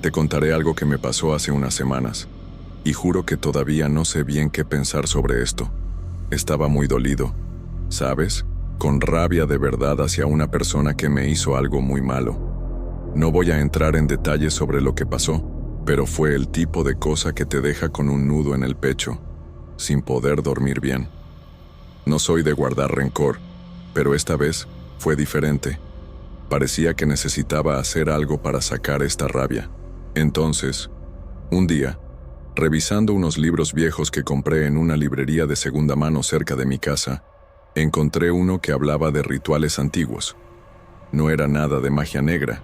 Te contaré algo que me pasó hace unas semanas, y juro que todavía no sé bien qué pensar sobre esto. Estaba muy dolido, ¿sabes? Con rabia de verdad hacia una persona que me hizo algo muy malo. No voy a entrar en detalles sobre lo que pasó, pero fue el tipo de cosa que te deja con un nudo en el pecho, sin poder dormir bien. No soy de guardar rencor, pero esta vez fue diferente. Parecía que necesitaba hacer algo para sacar esta rabia. Entonces, un día, revisando unos libros viejos que compré en una librería de segunda mano cerca de mi casa, encontré uno que hablaba de rituales antiguos. No era nada de magia negra,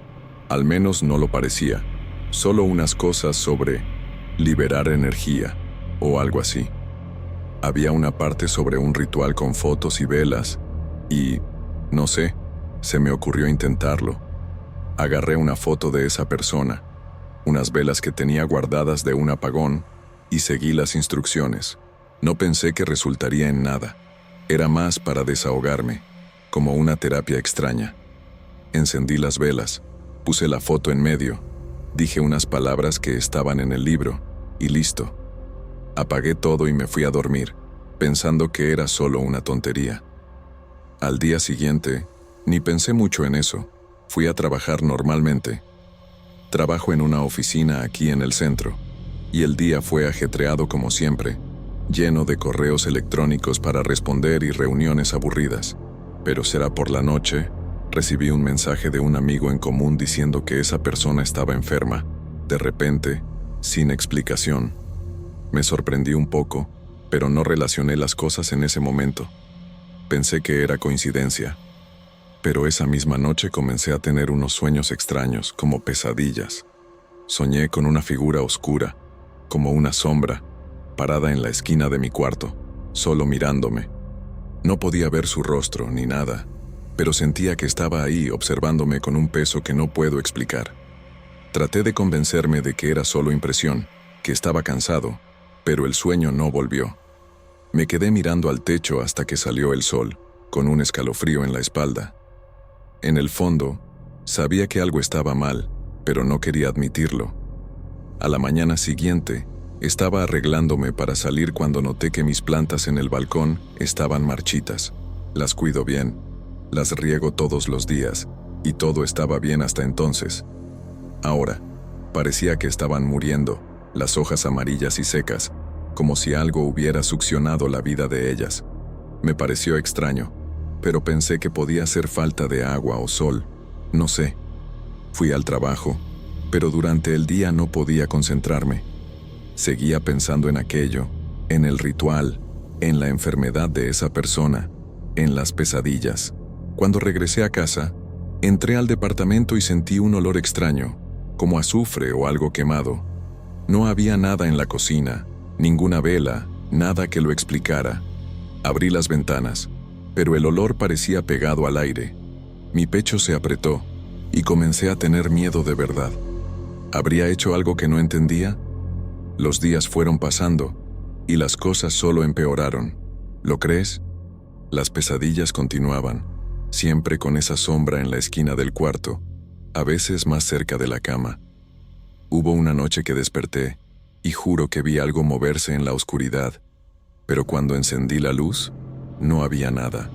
al menos no lo parecía, solo unas cosas sobre liberar energía o algo así. Había una parte sobre un ritual con fotos y velas y, no sé, se me ocurrió intentarlo. Agarré una foto de esa persona, unas velas que tenía guardadas de un apagón y seguí las instrucciones. No pensé que resultaría en nada. Era más para desahogarme, como una terapia extraña. Encendí las velas, puse la foto en medio, dije unas palabras que estaban en el libro, y listo. Apagué todo y me fui a dormir, pensando que era solo una tontería. Al día siguiente, ni pensé mucho en eso. Fui a trabajar normalmente. Trabajo en una oficina aquí en el centro, y el día fue ajetreado como siempre, lleno de correos electrónicos para responder y reuniones aburridas. Pero será por la noche, recibí un mensaje de un amigo en común diciendo que esa persona estaba enferma, de repente, sin explicación. Me sorprendí un poco, pero no relacioné las cosas en ese momento. Pensé que era coincidencia. Pero esa misma noche comencé a tener unos sueños extraños, como pesadillas. Soñé con una figura oscura, como una sombra, parada en la esquina de mi cuarto, solo mirándome. No podía ver su rostro ni nada, pero sentía que estaba ahí observándome con un peso que no puedo explicar. Traté de convencerme de que era solo impresión, que estaba cansado, pero el sueño no volvió. Me quedé mirando al techo hasta que salió el sol, con un escalofrío en la espalda. En el fondo, sabía que algo estaba mal, pero no quería admitirlo. A la mañana siguiente, estaba arreglándome para salir cuando noté que mis plantas en el balcón estaban marchitas. Las cuido bien, las riego todos los días, y todo estaba bien hasta entonces. Ahora, parecía que estaban muriendo, las hojas amarillas y secas, como si algo hubiera succionado la vida de ellas. Me pareció extraño, pero pensé que podía ser falta de agua o sol, no sé. Fui al trabajo, pero durante el día no podía concentrarme. Seguía pensando en aquello, en el ritual, en la enfermedad de esa persona, en las pesadillas. Cuando regresé a casa, entré al departamento y sentí un olor extraño, como azufre o algo quemado. No había nada en la cocina, ninguna vela, nada que lo explicara. Abrí las ventanas, pero el olor parecía pegado al aire. Mi pecho se apretó y comencé a tener miedo de verdad. ¿Habría hecho algo que no entendía? Los días fueron pasando y las cosas solo empeoraron. ¿Lo crees? Las pesadillas continuaban, siempre con esa sombra en la esquina del cuarto, a veces más cerca de la cama. Hubo una noche que desperté y juro que vi algo moverse en la oscuridad, pero cuando encendí la luz, no había nada.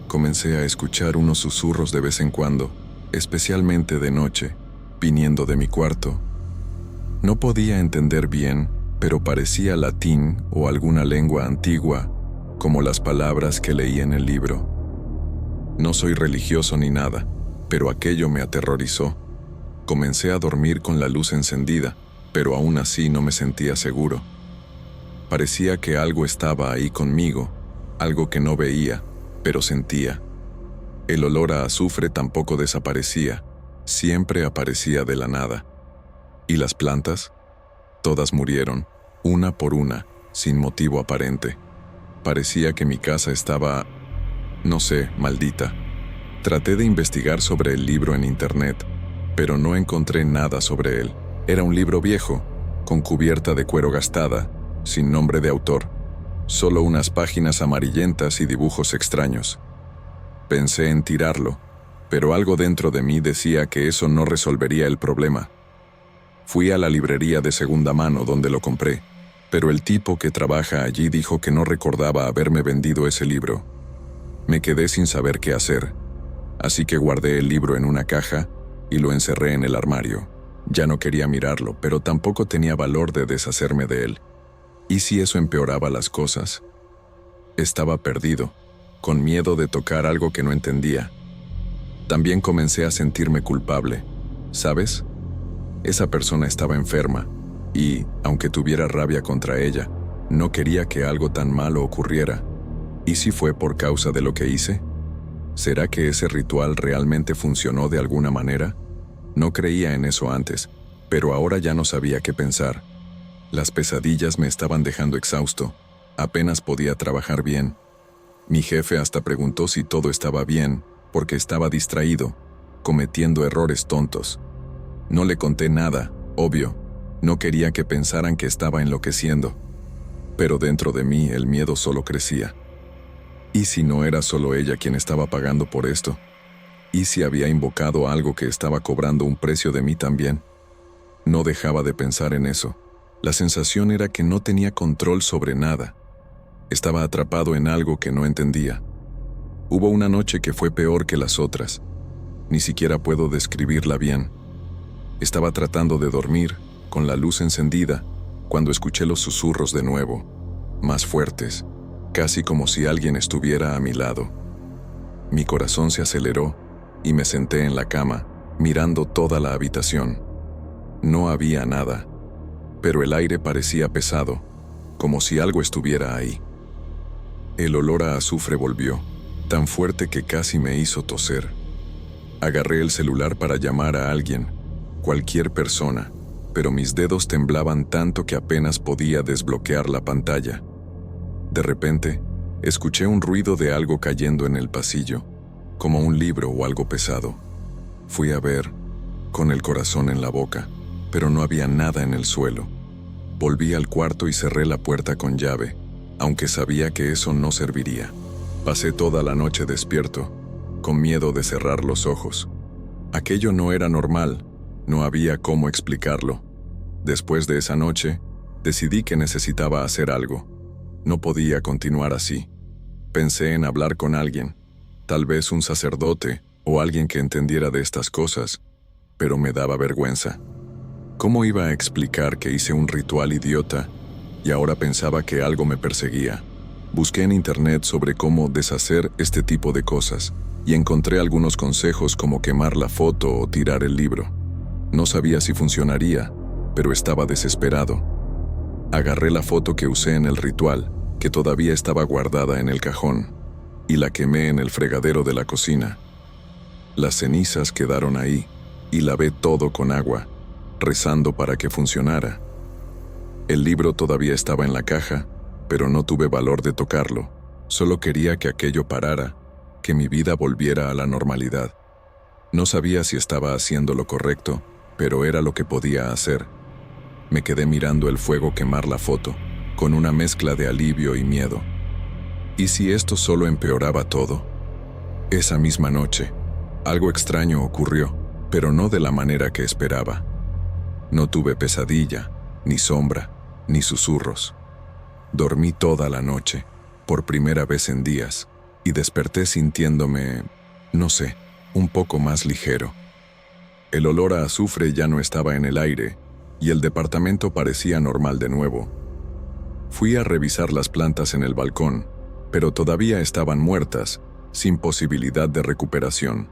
Comencé a escuchar unos susurros de vez en cuando, especialmente de noche, viniendo de mi cuarto. No podía entender bien, pero parecía latín o alguna lengua antigua, como las palabras que leí en el libro. No soy religioso ni nada, pero aquello me aterrorizó. Comencé a dormir con la luz encendida, pero aún así no me sentía seguro. Parecía que algo estaba ahí conmigo, algo que no veía, pero sentía. El olor a azufre tampoco desaparecía, siempre aparecía de la nada. ¿Y las plantas? Todas murieron, una por una, sin motivo aparente. Parecía que mi casa estaba, no sé, maldita. Traté de investigar sobre el libro en internet, pero no encontré nada sobre él. Era un libro viejo, con cubierta de cuero gastada, sin nombre de autor, solo unas páginas amarillentas y dibujos extraños. Pensé en tirarlo, pero algo dentro de mí decía que eso no resolvería el problema. Fui a la librería de segunda mano donde lo compré, pero el tipo que trabaja allí dijo que no recordaba haberme vendido ese libro. Me quedé sin saber qué hacer, así que guardé el libro en una caja y lo encerré en el armario. Ya no quería mirarlo, pero tampoco tenía valor de deshacerme de él. ¿Y si eso empeoraba las cosas? Estaba perdido, con miedo de tocar algo que no entendía. También comencé a sentirme culpable, ¿sabes? Esa persona estaba enferma, y, aunque tuviera rabia contra ella, no quería que algo tan malo ocurriera. ¿Y si fue por causa de lo que hice? ¿Será que ese ritual realmente funcionó de alguna manera? No creía en eso antes, pero ahora ya no sabía qué pensar. Las pesadillas me estaban dejando exhausto. Apenas podía trabajar bien. Mi jefe hasta preguntó si todo estaba bien, porque estaba distraído, cometiendo errores tontos. No le conté nada, obvio. No quería que pensaran que estaba enloqueciendo. Pero dentro de mí el miedo solo crecía. ¿Y si no era solo ella quien estaba pagando por esto? ¿Y si había invocado algo que estaba cobrando un precio de mí también? No dejaba de pensar en eso. La sensación era que no tenía control sobre nada. Estaba atrapado en algo que no entendía. Hubo una noche que fue peor que las otras. Ni siquiera puedo describirla bien. Estaba tratando de dormir, con la luz encendida, cuando escuché los susurros de nuevo, más fuertes, casi como si alguien estuviera a mi lado. Mi corazón se aceleró y me senté en la cama, mirando toda la habitación. No había nada, pero el aire parecía pesado, como si algo estuviera ahí. El olor a azufre volvió, tan fuerte que casi me hizo toser. Agarré el celular para llamar a alguien, cualquier persona, pero mis dedos temblaban tanto que apenas podía desbloquear la pantalla. De repente, escuché un ruido de algo cayendo en el pasillo, como un libro o algo pesado. Fui a ver, con el corazón en la boca, pero no había nada en el suelo. Volví al cuarto y cerré la puerta con llave, aunque sabía que eso no serviría. Pasé toda la noche despierto, con miedo de cerrar los ojos. Aquello no era normal, no había cómo explicarlo. Después de esa noche, decidí que necesitaba hacer algo. No podía continuar así. Pensé en hablar con alguien, tal vez un sacerdote o alguien que entendiera de estas cosas, pero me daba vergüenza. ¿Cómo iba a explicar que hice un ritual idiota y ahora pensaba que algo me perseguía? Busqué en internet sobre cómo deshacer este tipo de cosas y encontré algunos consejos como quemar la foto o tirar el libro. No sabía si funcionaría, pero estaba desesperado. Agarré la foto que usé en el ritual, que todavía estaba guardada en el cajón, y la quemé en el fregadero de la cocina. Las cenizas quedaron ahí, y lavé todo con agua, rezando para que funcionara. El libro todavía estaba en la caja, pero no tuve valor de tocarlo. Solo quería que aquello parara, que mi vida volviera a la normalidad. No sabía si estaba haciendo lo correcto, pero era lo que podía hacer. Me quedé mirando el fuego quemar la foto, con una mezcla de alivio y miedo. ¿Y si esto solo empeoraba todo? Esa misma noche, algo extraño ocurrió, pero no de la manera que esperaba. No tuve pesadilla, ni sombra, ni susurros. Dormí toda la noche, por primera vez en días, y desperté sintiéndome, no sé, un poco más ligero. El olor a azufre ya no estaba en el aire, y el departamento parecía normal de nuevo. Fui a revisar las plantas en el balcón, pero todavía estaban muertas, sin posibilidad de recuperación.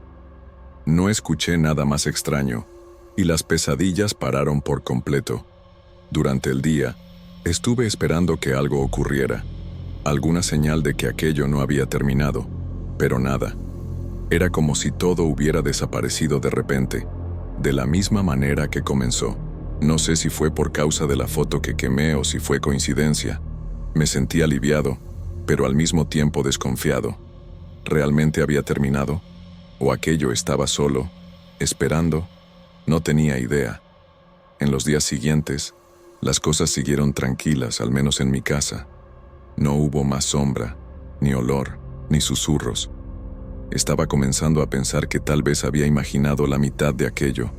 No escuché nada más extraño, y las pesadillas pararon por completo. Durante el día, estuve esperando que algo ocurriera, alguna señal de que aquello no había terminado, pero nada. Era como si todo hubiera desaparecido de repente, de la misma manera que comenzó. No sé si fue por causa de la foto que quemé o si fue coincidencia. Me sentí aliviado, pero al mismo tiempo desconfiado. ¿Realmente había terminado? ¿O aquello estaba solo, esperando? No tenía idea. En los días siguientes, las cosas siguieron tranquilas, al menos en mi casa. No hubo más sombra, ni olor, ni susurros. Estaba comenzando a pensar que tal vez había imaginado la mitad de aquello,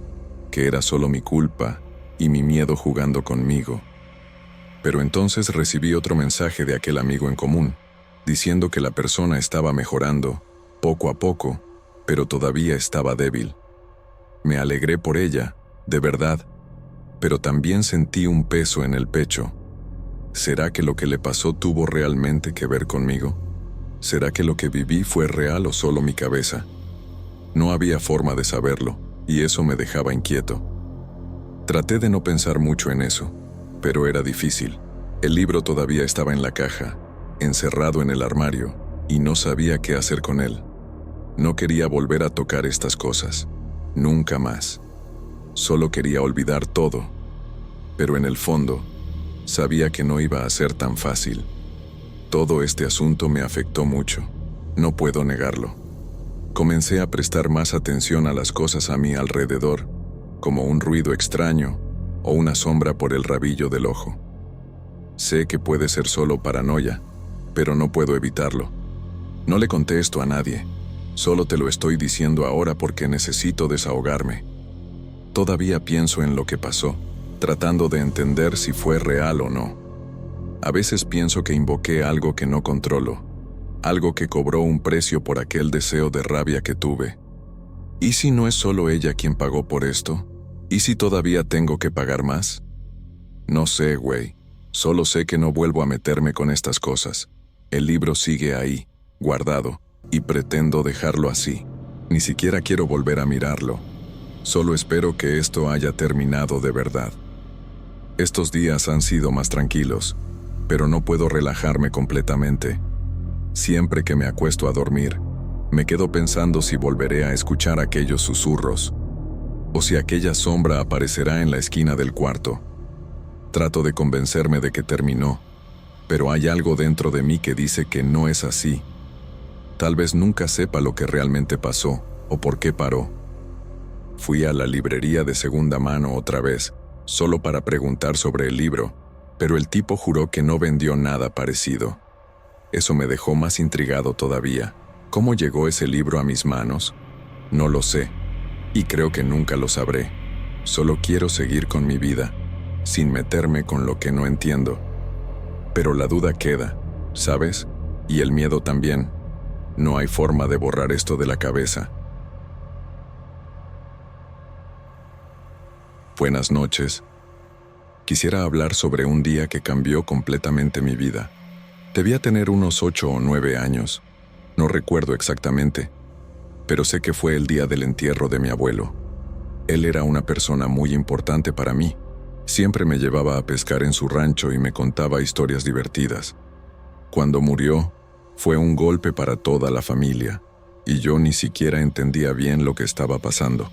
que era solo mi culpa y mi miedo jugando conmigo. Pero entonces recibí otro mensaje de aquel amigo en común, diciendo que la persona estaba mejorando, poco a poco, pero todavía estaba débil. Me alegré por ella, de verdad, pero también sentí un peso en el pecho. ¿Será que lo que le pasó tuvo realmente que ver conmigo? ¿Será que lo que viví fue real o solo mi cabeza? No había forma de saberlo, y eso me dejaba inquieto. Traté de no pensar mucho en eso, pero era difícil. El libro todavía estaba en la caja, encerrado en el armario, y no sabía qué hacer con él. No quería volver a tocar estas cosas, nunca más. Solo quería olvidar todo, pero en el fondo, sabía que no iba a ser tan fácil. Todo este asunto me afectó mucho, no puedo negarlo. Comencé a prestar más atención a las cosas a mi alrededor, como un ruido extraño o una sombra por el rabillo del ojo. Sé que puede ser solo paranoia, pero no puedo evitarlo. No le conté esto a nadie, solo te lo estoy diciendo ahora porque necesito desahogarme. Todavía pienso en lo que pasó, tratando de entender si fue real o no. A veces pienso que invoqué algo que no controlo, algo que cobró un precio por aquel deseo de rabia que tuve. ¿Y si no es solo ella quien pagó por esto? ¿Y si todavía tengo que pagar más? No sé, güey. Solo sé que no vuelvo a meterme con estas cosas. El libro sigue ahí, guardado, y pretendo dejarlo así. Ni siquiera quiero volver a mirarlo. Solo espero que esto haya terminado de verdad. Estos días han sido más tranquilos, pero no puedo relajarme completamente. Siempre que me acuesto a dormir, me quedo pensando si volveré a escuchar aquellos susurros, o si aquella sombra aparecerá en la esquina del cuarto. Trato de convencerme de que terminó, pero hay algo dentro de mí que dice que no es así. Tal vez nunca sepa lo que realmente pasó, o por qué paró. Fui a la librería de segunda mano otra vez, solo para preguntar sobre el libro, pero el tipo juró que no vendió nada parecido. Eso me dejó más intrigado todavía. ¿Cómo llegó ese libro a mis manos? No lo sé, y creo que nunca lo sabré. Solo quiero seguir con mi vida, sin meterme con lo que no entiendo. Pero la duda queda, ¿sabes? Y el miedo también. No hay forma de borrar esto de la cabeza. Buenas noches. Quisiera hablar sobre un día que cambió completamente mi vida. Debía tener unos 8 o 9 años. No recuerdo exactamente, pero sé que fue el día del entierro de mi abuelo. Él era una persona muy importante para mí. Siempre me llevaba a pescar en su rancho y me contaba historias divertidas. Cuando murió, fue un golpe para toda la familia, y yo ni siquiera entendía bien lo que estaba pasando.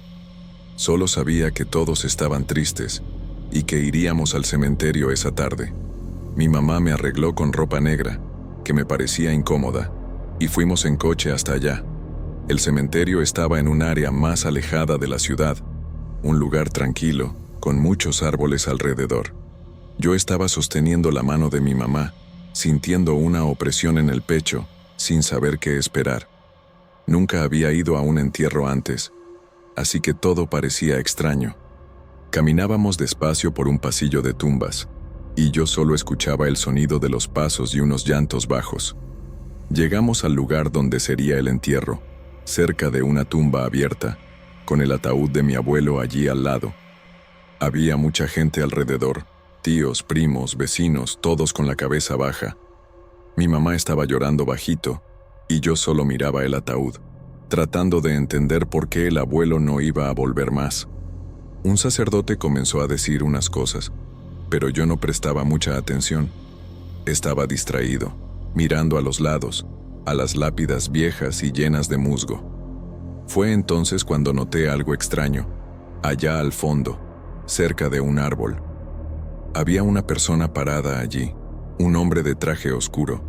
Solo sabía que todos estaban tristes y que iríamos al cementerio esa tarde. Mi mamá me arregló con ropa negra, que me parecía incómoda, y fuimos en coche hasta allá. El cementerio estaba en un área más alejada de la ciudad, un lugar tranquilo, con muchos árboles alrededor. Yo estaba sosteniendo la mano de mi mamá, sintiendo una opresión en el pecho, sin saber qué esperar. Nunca había ido a un entierro antes, así que todo parecía extraño. Caminábamos despacio por un pasillo de tumbas, y yo solo escuchaba el sonido de los pasos y unos llantos bajos. Llegamos al lugar donde sería el entierro, cerca de una tumba abierta, con el ataúd de mi abuelo allí al lado. Había mucha gente alrededor, tíos, primos, vecinos, todos con la cabeza baja. Mi mamá estaba llorando bajito, y yo solo miraba el ataúd, tratando de entender por qué el abuelo no iba a volver más. Un sacerdote comenzó a decir unas cosas, pero yo no prestaba mucha atención. Estaba distraído, mirando a los lados, a las lápidas viejas y llenas de musgo. Fue entonces cuando noté algo extraño, allá al fondo, cerca de un árbol. Había una persona parada allí, un hombre de traje oscuro,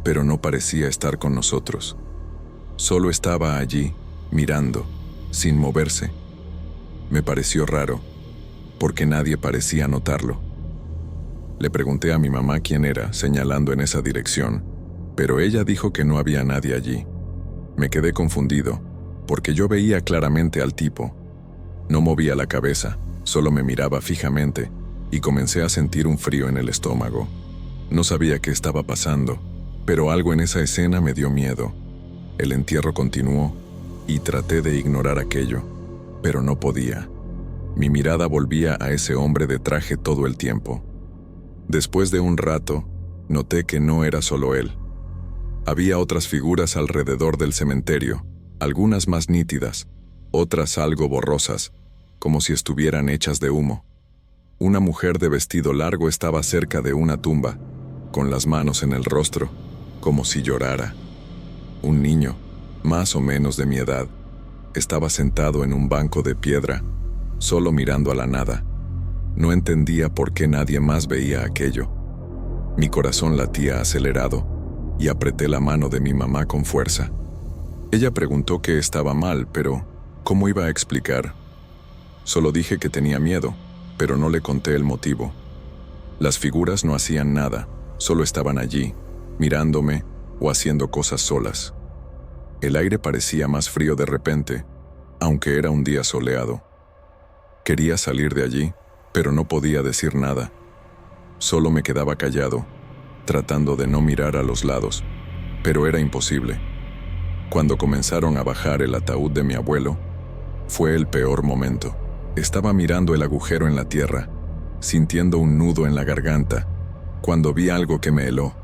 pero no parecía estar con nosotros. Solo estaba allí, mirando, sin moverse. Me pareció raro, porque nadie parecía notarlo. Le pregunté a mi mamá quién era, señalando en esa dirección, pero ella dijo que no había nadie allí. Me quedé confundido, porque yo veía claramente al tipo. No movía la cabeza, Solo me miraba fijamente y comencé a sentir un frío en el estómago. No sabía qué estaba pasando, pero algo en esa escena me dio miedo. El entierro continuó y traté de ignorar aquello, pero no podía. Mi mirada volvía a ese hombre de traje todo el tiempo. Después de un rato, noté que no era solo él. Había otras figuras alrededor del cementerio, algunas más nítidas, otras algo borrosas, como si estuvieran hechas de humo. Una mujer de vestido largo estaba cerca de una tumba, con las manos en el rostro, como si llorara. Un niño, más o menos de mi edad, estaba sentado en un banco de piedra, solo mirando a la nada. No entendía por qué nadie más veía aquello. Mi corazón latía acelerado y apreté la mano de mi mamá con fuerza. Ella preguntó qué estaba mal, pero ¿cómo iba a explicar? Solo dije que tenía miedo, pero no le conté el motivo. Las figuras no hacían nada, solo estaban allí, mirándome o haciendo cosas solas. El aire parecía más frío de repente, aunque era un día soleado. Quería salir de allí, pero no podía decir nada. Solo me quedaba callado, tratando de no mirar a los lados, pero era imposible. Cuando comenzaron a bajar el ataúd de mi abuelo, fue el peor momento. Estaba mirando el agujero en la tierra, sintiendo un nudo en la garganta, cuando vi algo que me heló.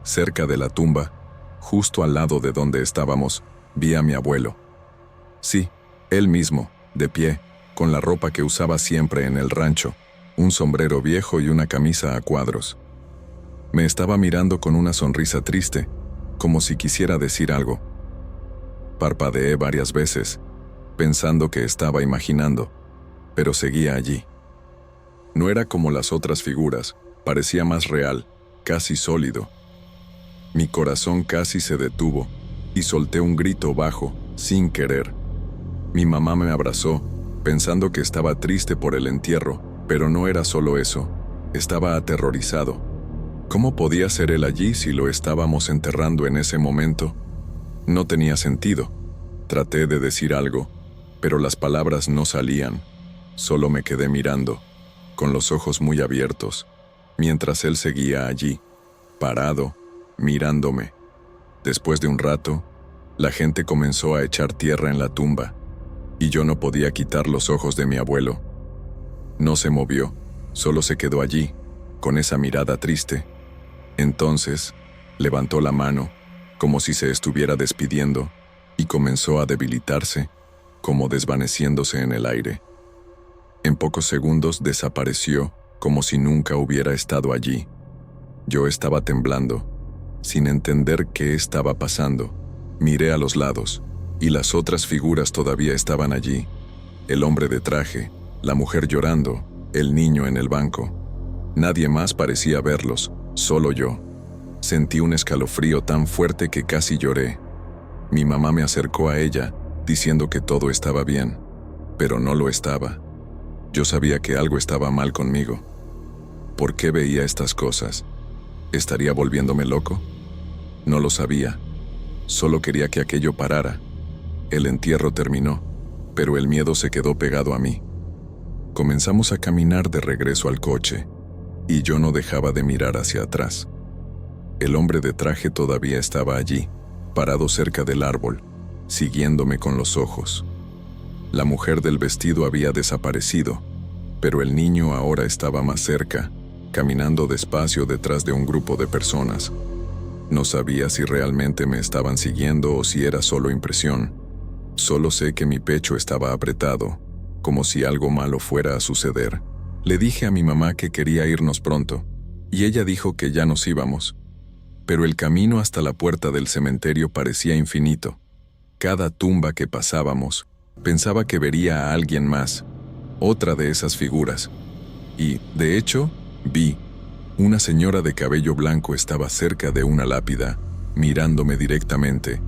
Cerca de la tumba, justo al lado de donde estábamos, vi a mi abuelo. Sí, él mismo, de pie, con la ropa que usaba siempre en el rancho, un sombrero viejo y una camisa a cuadros. Me estaba mirando con una sonrisa triste, como si quisiera decir algo. Parpadeé varias veces, pensando que estaba imaginando, pero seguía allí. No era como las otras figuras, parecía más real, casi sólido. Mi corazón casi se detuvo y solté un grito bajo, sin querer. Mi mamá me abrazó, pensando que estaba triste por el entierro, pero no era solo eso, estaba aterrorizado. ¿Cómo podía ser él allí si lo estábamos enterrando en ese momento? No tenía sentido. Traté de decir algo, pero las palabras no salían. Solo me quedé mirando, con los ojos muy abiertos, mientras él seguía allí, parado, mirándome. Después de un rato, la gente comenzó a echar tierra en la tumba, y yo no podía quitar los ojos de mi abuelo. No se movió, solo se quedó allí, con esa mirada triste. Entonces, levantó la mano, como si se estuviera despidiendo, y comenzó a debilitarse, como desvaneciéndose en el aire. En pocos segundos desapareció, como si nunca hubiera estado allí. Yo estaba temblando, sin entender qué estaba pasando. Miré a los lados, y las otras figuras todavía estaban allí. El hombre de traje, la mujer llorando, el niño en el banco. Nadie más parecía verlos, solo yo. Sentí un escalofrío tan fuerte que casi lloré. Mi mamá me acercó a ella, diciendo que todo estaba bien, pero no lo estaba. Yo sabía que algo estaba mal conmigo. ¿Por qué veía estas cosas? ¿Estaría volviéndome loco? No lo sabía. Solo quería que aquello parara. El entierro terminó, pero el miedo se quedó pegado a mí. Comenzamos a caminar de regreso al coche, y yo no dejaba de mirar hacia atrás. El hombre de traje todavía estaba allí, parado cerca del árbol, siguiéndome con los ojos. La mujer del vestido había desaparecido, pero el niño ahora estaba más cerca, caminando despacio detrás de un grupo de personas. No sabía si realmente me estaban siguiendo o si era solo impresión. Solo sé que mi pecho estaba apretado, como si algo malo fuera a suceder. Le dije a mi mamá que quería irnos pronto, y ella dijo que ya nos íbamos. Pero el camino hasta la puerta del cementerio parecía infinito. Cada tumba que pasábamos, pensaba que vería a alguien más, otra de esas figuras. Y, de hecho, vi. Una señora de cabello blanco estaba cerca de una lápida, mirándome directamente.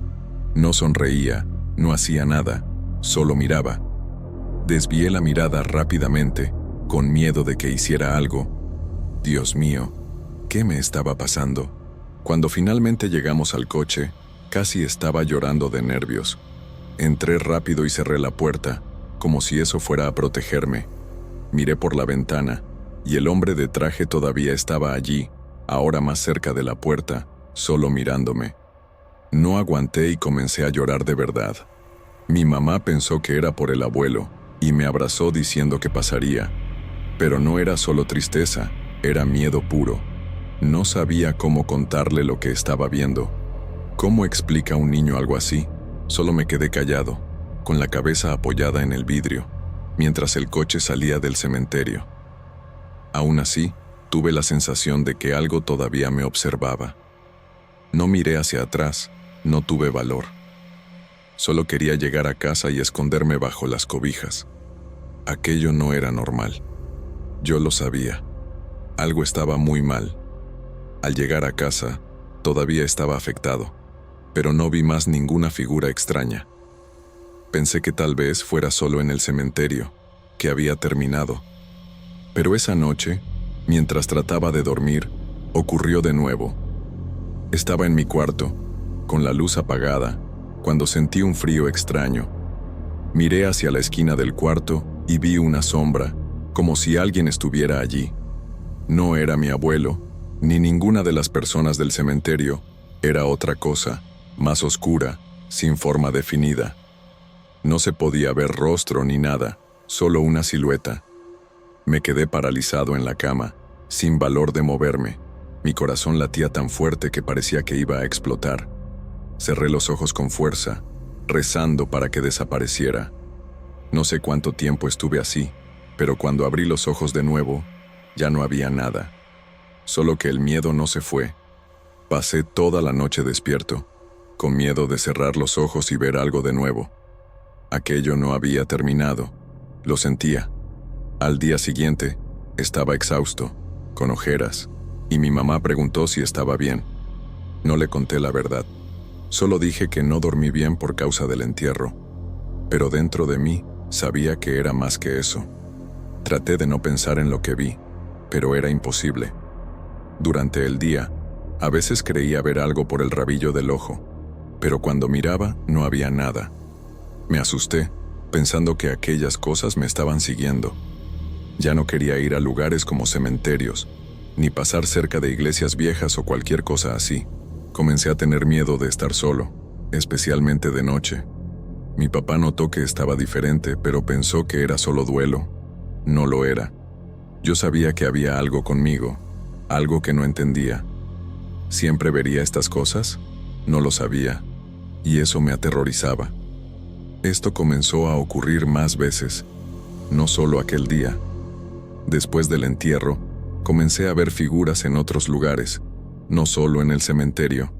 No sonreía, no hacía nada, solo miraba. Desvié la mirada rápidamente, con miedo de que hiciera algo. Dios mío, ¿qué me estaba pasando? Cuando finalmente llegamos al coche, casi estaba llorando de nervios. Entré rápido y cerré la puerta, como si eso fuera a protegerme. Miré por la ventana, y el hombre de traje todavía estaba allí, ahora más cerca de la puerta, solo mirándome. No aguanté y comencé a llorar de verdad. Mi mamá pensó que era por el abuelo, y me abrazó diciendo que pasaría. Pero no era solo tristeza, era miedo puro. No sabía cómo contarle lo que estaba viendo. ¿Cómo explica un niño algo así? Solo me quedé callado, con la cabeza apoyada en el vidrio, mientras el coche salía del cementerio. Aún así, tuve la sensación de que algo todavía me observaba. No miré hacia atrás, no tuve valor. Solo quería llegar a casa y esconderme bajo las cobijas. Aquello no era normal. Yo lo sabía. Algo estaba muy mal. Al llegar a casa, todavía estaba afectado, pero no vi más ninguna figura extraña. Pensé que tal vez fuera solo en el cementerio, que había terminado. Pero esa noche, mientras trataba de dormir, ocurrió de nuevo. Estaba en mi cuarto, con la luz apagada, cuando sentí un frío extraño. Miré hacia la esquina del cuarto y vi una sombra, como si alguien estuviera allí. No era mi abuelo, ni ninguna de las personas del cementerio, era otra cosa, más oscura, sin forma definida. No se podía ver rostro ni nada, solo una silueta. Me quedé paralizado en la cama, sin valor de moverme. Mi corazón latía tan fuerte que parecía que iba a explotar. Cerré los ojos con fuerza, rezando para que desapareciera. No sé cuánto tiempo estuve así, pero cuando abrí los ojos de nuevo, ya no había nada. Solo que el miedo no se fue. Pasé toda la noche despierto, con miedo de cerrar los ojos y ver algo de nuevo. Aquello no había terminado. Lo sentía. Al día siguiente, estaba exhausto, con ojeras, y mi mamá preguntó si estaba bien. No le conté la verdad. Solo dije que no dormí bien por causa del entierro. Pero dentro de mí, sabía que era más que eso. Traté de no pensar en lo que vi, pero era imposible. Durante el día, a veces creía ver algo por el rabillo del ojo, pero cuando miraba no había nada. Me asusté, pensando que aquellas cosas me estaban siguiendo. Ya no quería ir a lugares como cementerios, ni pasar cerca de iglesias viejas o cualquier cosa así. Comencé a tener miedo de estar solo, especialmente de noche. Mi papá notó que estaba diferente, pero pensó que era solo duelo. No lo era. Yo sabía que había algo conmigo, algo que no entendía. ¿Siempre vería estas cosas? No lo sabía, y eso me aterrorizaba. Esto comenzó a ocurrir más veces, no solo aquel día. Después del entierro, comencé a ver figuras en otros lugares, no solo en el cementerio.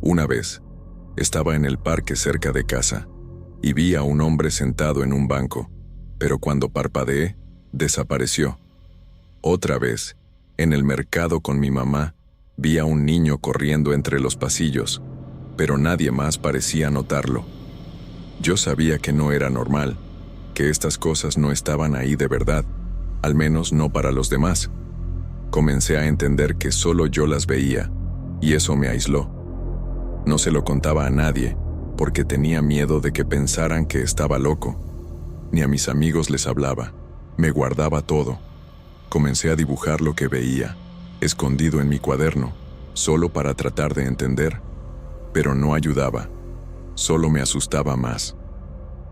Una vez, estaba en el parque cerca de casa, y vi a un hombre sentado en un banco, pero cuando parpadeé, desapareció. Otra vez, en el mercado con mi mamá, vi a un niño corriendo entre los pasillos, pero nadie más parecía notarlo. Yo sabía que no era normal, que estas cosas no estaban ahí de verdad, al menos no para los demás. Comencé a entender que solo yo las veía, y eso me aisló. No se lo contaba a nadie, porque tenía miedo de que pensaran que estaba loco. Ni a mis amigos les hablaba, me guardaba todo. Comencé a dibujar lo que veía, escondido en mi cuaderno, solo para tratar de entender. Pero no ayudaba, solo me asustaba más.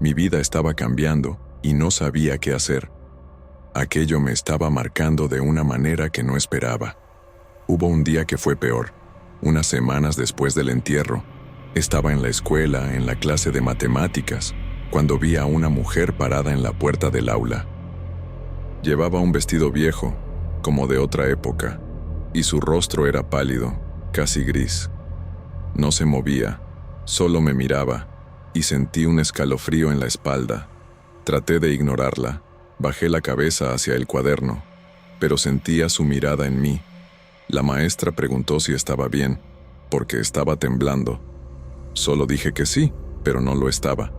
Mi vida estaba cambiando y no sabía qué hacer. Aquello me estaba marcando de una manera que no esperaba. Hubo un día que fue peor. Unas semanas después del entierro, estaba en la escuela, en la clase de matemáticas, cuando vi a una mujer parada en la puerta del aula. Llevaba un vestido viejo, como de otra época, y su rostro era pálido, casi gris. No se movía, solo me miraba, y sentí un escalofrío en la espalda. Traté de ignorarla, bajé la cabeza hacia el cuaderno, pero sentía su mirada en mí. La maestra preguntó si estaba bien, porque estaba temblando. Solo dije que sí, pero no lo estaba.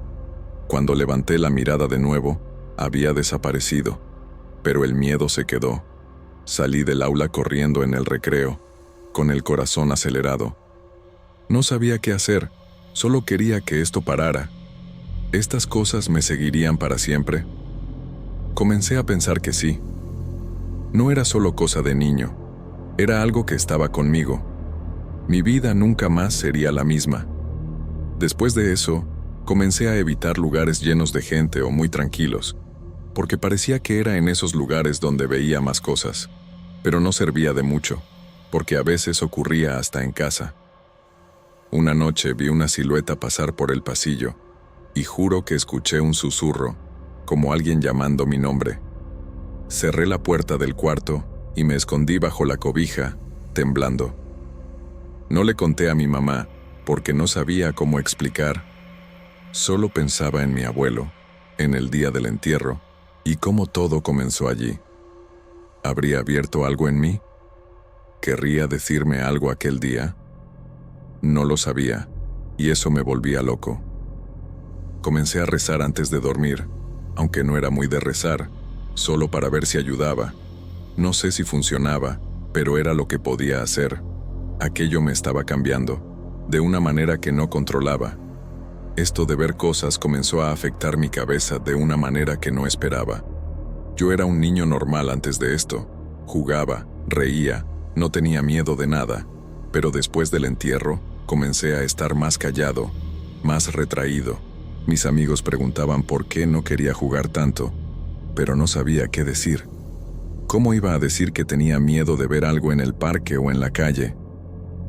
Cuando levanté la mirada de nuevo, había desaparecido, pero el miedo se quedó. Salí del aula corriendo en el recreo, con el corazón acelerado. No sabía qué hacer, solo quería que esto parara. ¿Estas cosas me seguirían para siempre? Comencé a pensar que sí. No era solo cosa de niño, era algo que estaba conmigo. Mi vida nunca más sería la misma. Después de eso, comencé a evitar lugares llenos de gente o muy tranquilos, porque parecía que era en esos lugares donde veía más cosas, pero no servía de mucho, porque a veces ocurría hasta en casa. Una noche vi una silueta pasar por el pasillo, y juro que escuché un susurro, como alguien llamando mi nombre. Cerré la puerta del cuarto y me escondí bajo la cobija, temblando. No le conté a mi mamá, porque no sabía cómo explicar. Solo pensaba en mi abuelo, en el día del entierro, y cómo todo comenzó allí. ¿Habría abierto algo en mí? ¿Querría decirme algo aquel día? No lo sabía, y eso me volvía loco. Comencé a rezar antes de dormir, aunque no era muy de rezar, solo para ver si ayudaba. No sé si funcionaba, pero era lo que podía hacer. Aquello me estaba cambiando, de una manera que no controlaba. Esto de ver cosas comenzó a afectar mi cabeza de una manera que no esperaba. Yo era un niño normal antes de esto. Jugaba, reía, no tenía miedo de nada, pero después del entierro, comencé a estar más callado, más retraído. Mis amigos preguntaban por qué no quería jugar tanto, pero no sabía qué decir. ¿Cómo iba a decir que tenía miedo de ver algo en el parque o en la calle?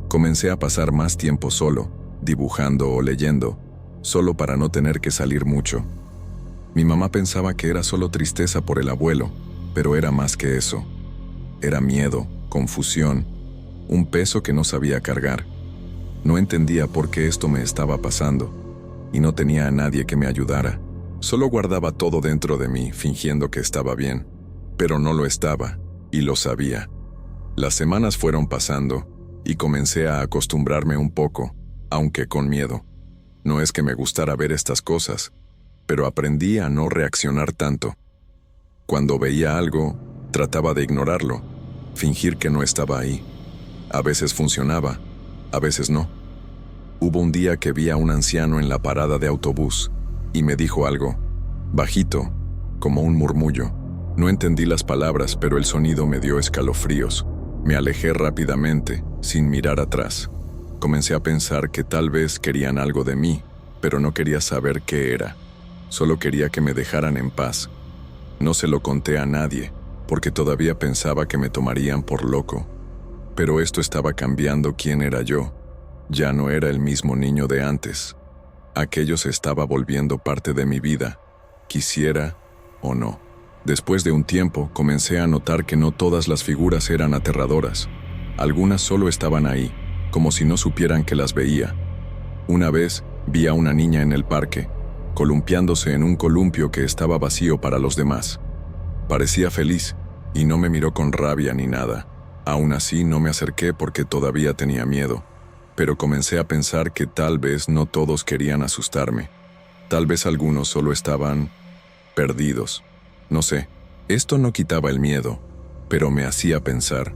Comencé a pasar más tiempo solo, dibujando o leyendo, solo para no tener que salir mucho. Mi mamá pensaba que era solo tristeza por el abuelo, pero era más que eso. Era miedo, confusión, un peso que no sabía cargar. No entendía por qué esto me estaba pasando, y no tenía a nadie que me ayudara. Solo guardaba todo dentro de mí, fingiendo que estaba bien, pero no lo estaba, y lo sabía. Las semanas fueron pasando, y comencé a acostumbrarme un poco, aunque con miedo. No es que me gustara ver estas cosas, pero aprendí a no reaccionar tanto. Cuando veía algo, trataba de ignorarlo, fingir que no estaba ahí. A veces funcionaba, a veces no. Hubo un día que vi a un anciano en la parada de autobús, y me dijo algo, bajito, como un murmullo. No entendí las palabras, pero el sonido me dio escalofríos. Me alejé rápidamente, sin mirar atrás. Comencé a pensar que tal vez querían algo de mí, pero no quería saber qué era. Solo quería que me dejaran en paz. No se lo conté a nadie, porque todavía pensaba que me tomarían por loco. Pero esto estaba cambiando quién era yo. Ya no era el mismo niño de antes. Aquello se estaba volviendo parte de mi vida, quisiera o no. Después de un tiempo, comencé a notar que no todas las figuras eran aterradoras. Algunas solo estaban ahí, como si no supieran que las veía. Una vez, vi a una niña en el parque, columpiándose en un columpio que estaba vacío para los demás. Parecía feliz, y no me miró con rabia ni nada. Aún así, no me acerqué porque todavía tenía miedo. Pero comencé a pensar que tal vez no todos querían asustarme. Tal vez algunos solo estaban perdidos. No sé, esto no quitaba el miedo, pero me hacía pensar,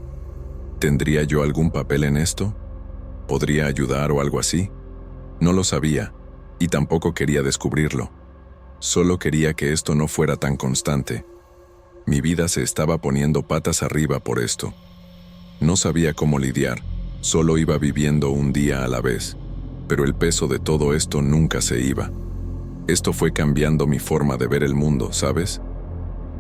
¿tendría yo algún papel en esto? ¿Podría ayudar o algo así? No lo sabía, y tampoco quería descubrirlo. Solo quería que esto no fuera tan constante. Mi vida se estaba poniendo patas arriba por esto. No sabía cómo lidiar, solo iba viviendo un día a la vez, pero el peso de todo esto nunca se iba. Esto fue cambiando mi forma de ver el mundo, ¿sabes?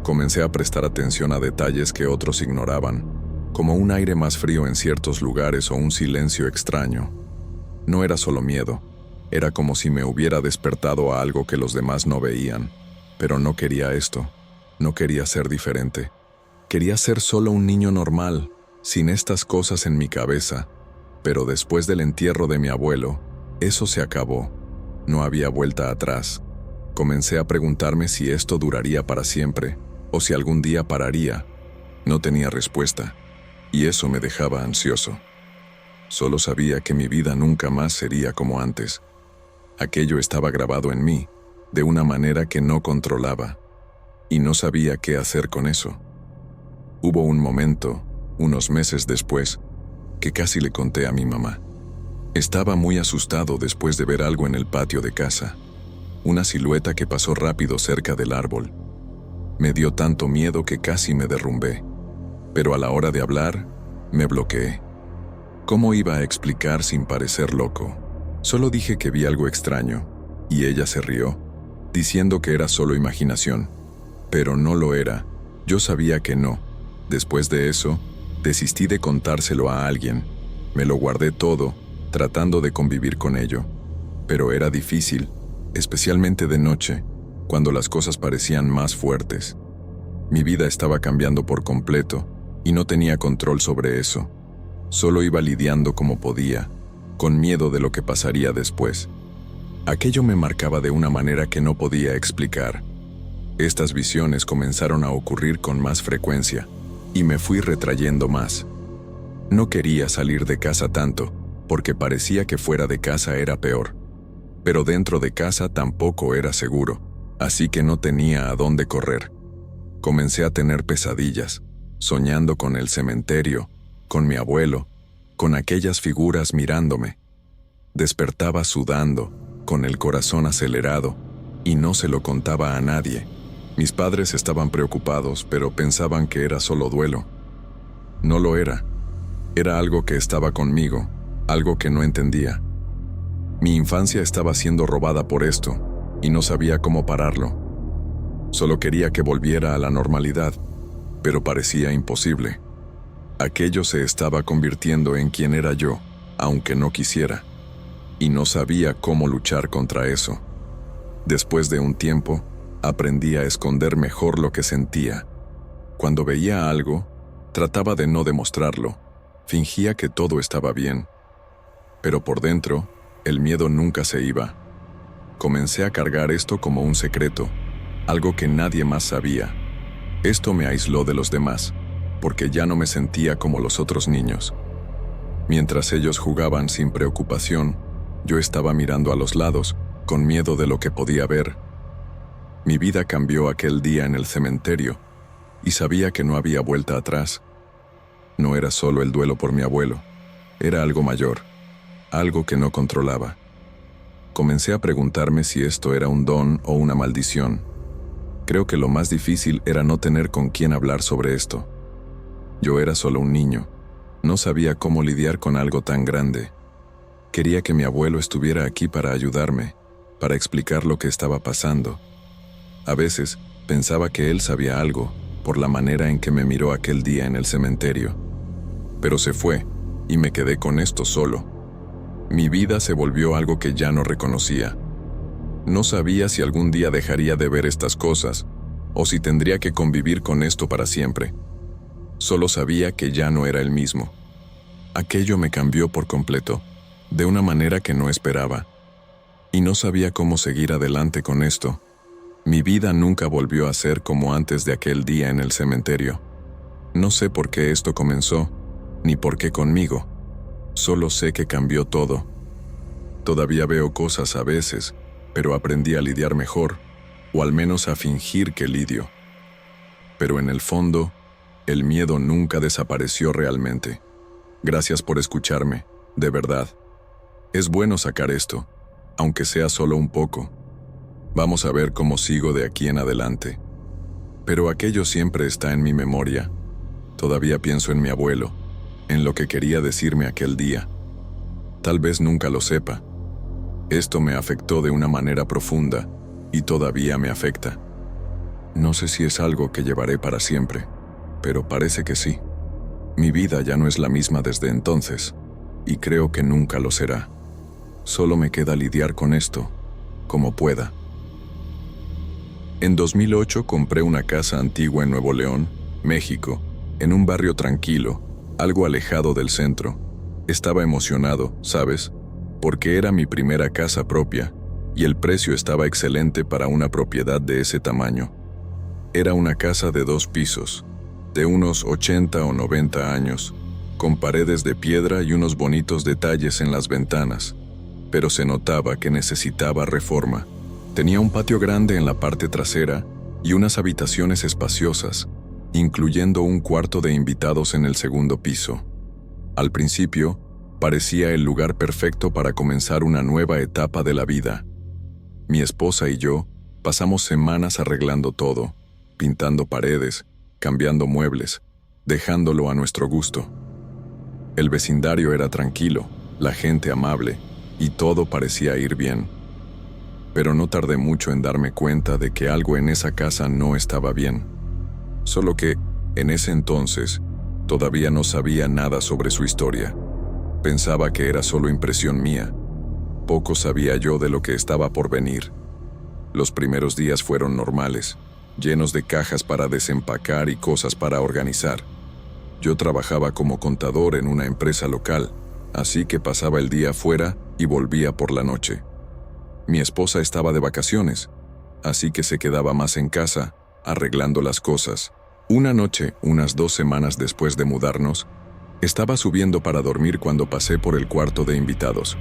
Comencé a prestar atención a detalles que otros ignoraban, como un aire más frío en ciertos lugares o un silencio extraño. No era solo miedo, era como si me hubiera despertado a algo que los demás no veían, pero no quería esto, no quería ser diferente. Quería ser solo un niño normal, sin estas cosas en mi cabeza, pero después del entierro de mi abuelo, eso se acabó, no había vuelta atrás. Comencé a preguntarme si esto duraría para siempre, o si algún día pararía. No tenía respuesta, y eso me dejaba ansioso. Solo sabía que mi vida nunca más sería como antes. Aquello estaba grabado en mí, de una manera que no controlaba, y no sabía qué hacer con eso. Hubo un momento, unos meses después, que casi le conté a mi mamá. Estaba muy asustado después de ver algo en el patio de casa, una silueta que pasó rápido cerca del árbol. Me dio tanto miedo que casi me derrumbé. Pero a la hora de hablar, me bloqueé. ¿Cómo iba a explicar sin parecer loco? Solo dije que vi algo extraño, y ella se rió, diciendo que era solo imaginación. Pero no lo era. Yo sabía que no. Después de eso, desistí de contárselo a alguien. Me lo guardé todo, tratando de convivir con ello. Pero era difícil, especialmente de noche, cuando las cosas parecían más fuertes. Mi vida estaba cambiando por completo, y no tenía control sobre eso. Solo iba lidiando como podía, con miedo de lo que pasaría después. Aquello me marcaba de una manera que no podía explicar. Estas visiones comenzaron a ocurrir con más frecuencia, y me fui retrayendo más. No quería salir de casa tanto, porque parecía que fuera de casa era peor. Pero dentro de casa tampoco era seguro, así que no tenía a dónde correr. Comencé a tener pesadillas, soñando con el cementerio, con mi abuelo, con aquellas figuras mirándome. Despertaba sudando, con el corazón acelerado, y no se lo contaba a nadie. Mis padres estaban preocupados, pero pensaban que era solo duelo. No lo era. Era algo que estaba conmigo, algo que no entendía. Mi infancia estaba siendo robada por esto, y no sabía cómo pararlo. Solo quería que volviera a la normalidad, pero parecía imposible. Aquello se estaba convirtiendo en quien era yo, aunque no quisiera, y no sabía cómo luchar contra eso. Después de un tiempo, aprendí a esconder mejor lo que sentía. Cuando veía algo, trataba de no demostrarlo, fingía que todo estaba bien. Pero por dentro, el miedo nunca se iba. Comencé a cargar esto como un secreto, algo que nadie más sabía. Esto me aisló de los demás, porque ya no me sentía como los otros niños. Mientras ellos jugaban sin preocupación, yo estaba mirando a los lados, con miedo de lo que podía ver. Mi vida cambió aquel día en el cementerio, y sabía que no había vuelta atrás. No era solo el duelo por mi abuelo, era algo mayor, algo que no controlaba. Comencé a preguntarme si esto era un don o una maldición. Creo que lo más difícil era no tener con quién hablar sobre esto. Yo era solo un niño, no sabía cómo lidiar con algo tan grande. Quería que mi abuelo estuviera aquí para ayudarme, para explicar lo que estaba pasando. A veces pensaba que él sabía algo, por la manera en que me miró aquel día en el cementerio. Pero se fue, y me quedé con esto solo. Mi vida se volvió algo que ya no reconocía. No sabía si algún día dejaría de ver estas cosas, o si tendría que convivir con esto para siempre. Solo sabía que ya no era el mismo. Aquello me cambió por completo, de una manera que no esperaba. Y no sabía cómo seguir adelante con esto. Mi vida nunca volvió a ser como antes de aquel día en el cementerio. No sé por qué esto comenzó, ni por qué conmigo. Solo sé que cambió todo. Todavía veo cosas a veces, pero aprendí a lidiar mejor, o al menos a fingir que lidio. Pero en el fondo, el miedo nunca desapareció realmente. Gracias por escucharme, de verdad. Es bueno sacar esto, aunque sea solo un poco. Vamos a ver cómo sigo de aquí en adelante. Pero aquello siempre está en mi memoria. Todavía pienso en mi abuelo, en lo que quería decirme aquel día. Tal vez nunca lo sepa. Esto me afectó de una manera profunda, y todavía me afecta. No sé si es algo que llevaré para siempre, pero parece que sí. Mi vida ya no es la misma desde entonces, y creo que nunca lo será. Solo me queda lidiar con esto, como pueda. En 2008 compré una casa antigua en Nuevo León, México, en un barrio tranquilo, algo alejado del centro. Estaba emocionado, ¿sabes? Porque era mi primera casa propia, y el precio estaba excelente para una propiedad de ese tamaño. Era una casa de 2 pisos, de unos 80 o 90 años, con paredes de piedra y unos bonitos detalles en las ventanas, pero se notaba que necesitaba reforma. Tenía un patio grande en la parte trasera y unas habitaciones espaciosas, incluyendo un cuarto de invitados en el segundo piso. Al principio, parecía el lugar perfecto para comenzar una nueva etapa de la vida. Mi esposa y yo pasamos semanas arreglando todo, pintando paredes, cambiando muebles, dejándolo a nuestro gusto. El vecindario era tranquilo, la gente amable, y todo parecía ir bien. Pero no tardé mucho en darme cuenta de que algo en esa casa no estaba bien. Solo que, en ese entonces, todavía no sabía nada sobre su historia. Pensaba que era solo impresión mía. Poco sabía yo de lo que estaba por venir. Los primeros días fueron normales, llenos de cajas para desempacar y cosas para organizar. Yo trabajaba como contador en una empresa local, así que pasaba el día fuera y volvía por la noche. Mi esposa estaba de vacaciones, así que se quedaba más en casa, arreglando las cosas. Una noche, unas 2 semanas después de mudarnos, estaba subiendo para dormir cuando pasé por el cuarto de invitados.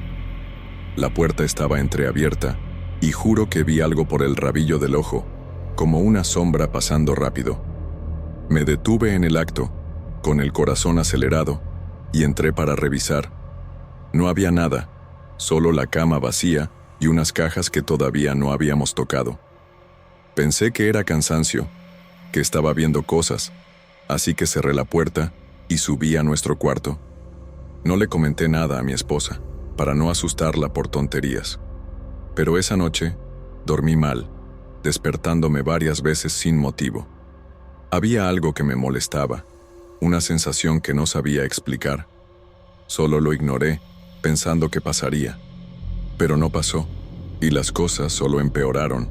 La puerta estaba entreabierta, y juro que vi algo por el rabillo del ojo, como una sombra pasando rápido. Me detuve en el acto, con el corazón acelerado, y entré para revisar. No había nada, solo la cama vacía y unas cajas que todavía no habíamos tocado. Pensé que era cansancio, que estaba viendo cosas, así que cerré la puerta y subí a nuestro cuarto. No le comenté nada a mi esposa, para no asustarla por tonterías. Pero esa noche, dormí mal, despertándome varias veces sin motivo. Había algo que me molestaba, una sensación que no sabía explicar. Solo lo ignoré, pensando que pasaría. Pero no pasó, y las cosas solo empeoraron.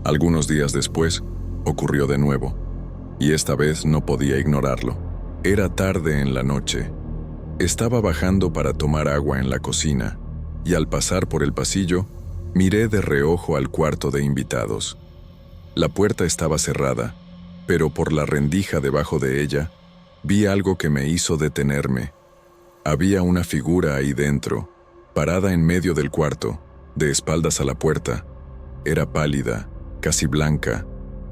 Algunos días después, ocurrió de nuevo, y esta vez no podía ignorarlo. Era tarde en la noche. Estaba bajando para tomar agua en la cocina, y al pasar por el pasillo, miré de reojo al cuarto de invitados. La puerta estaba cerrada, pero por la rendija debajo de ella, vi algo que me hizo detenerme. Había una figura ahí dentro, parada en medio del cuarto, de espaldas a la puerta. Era pálida, casi blanca,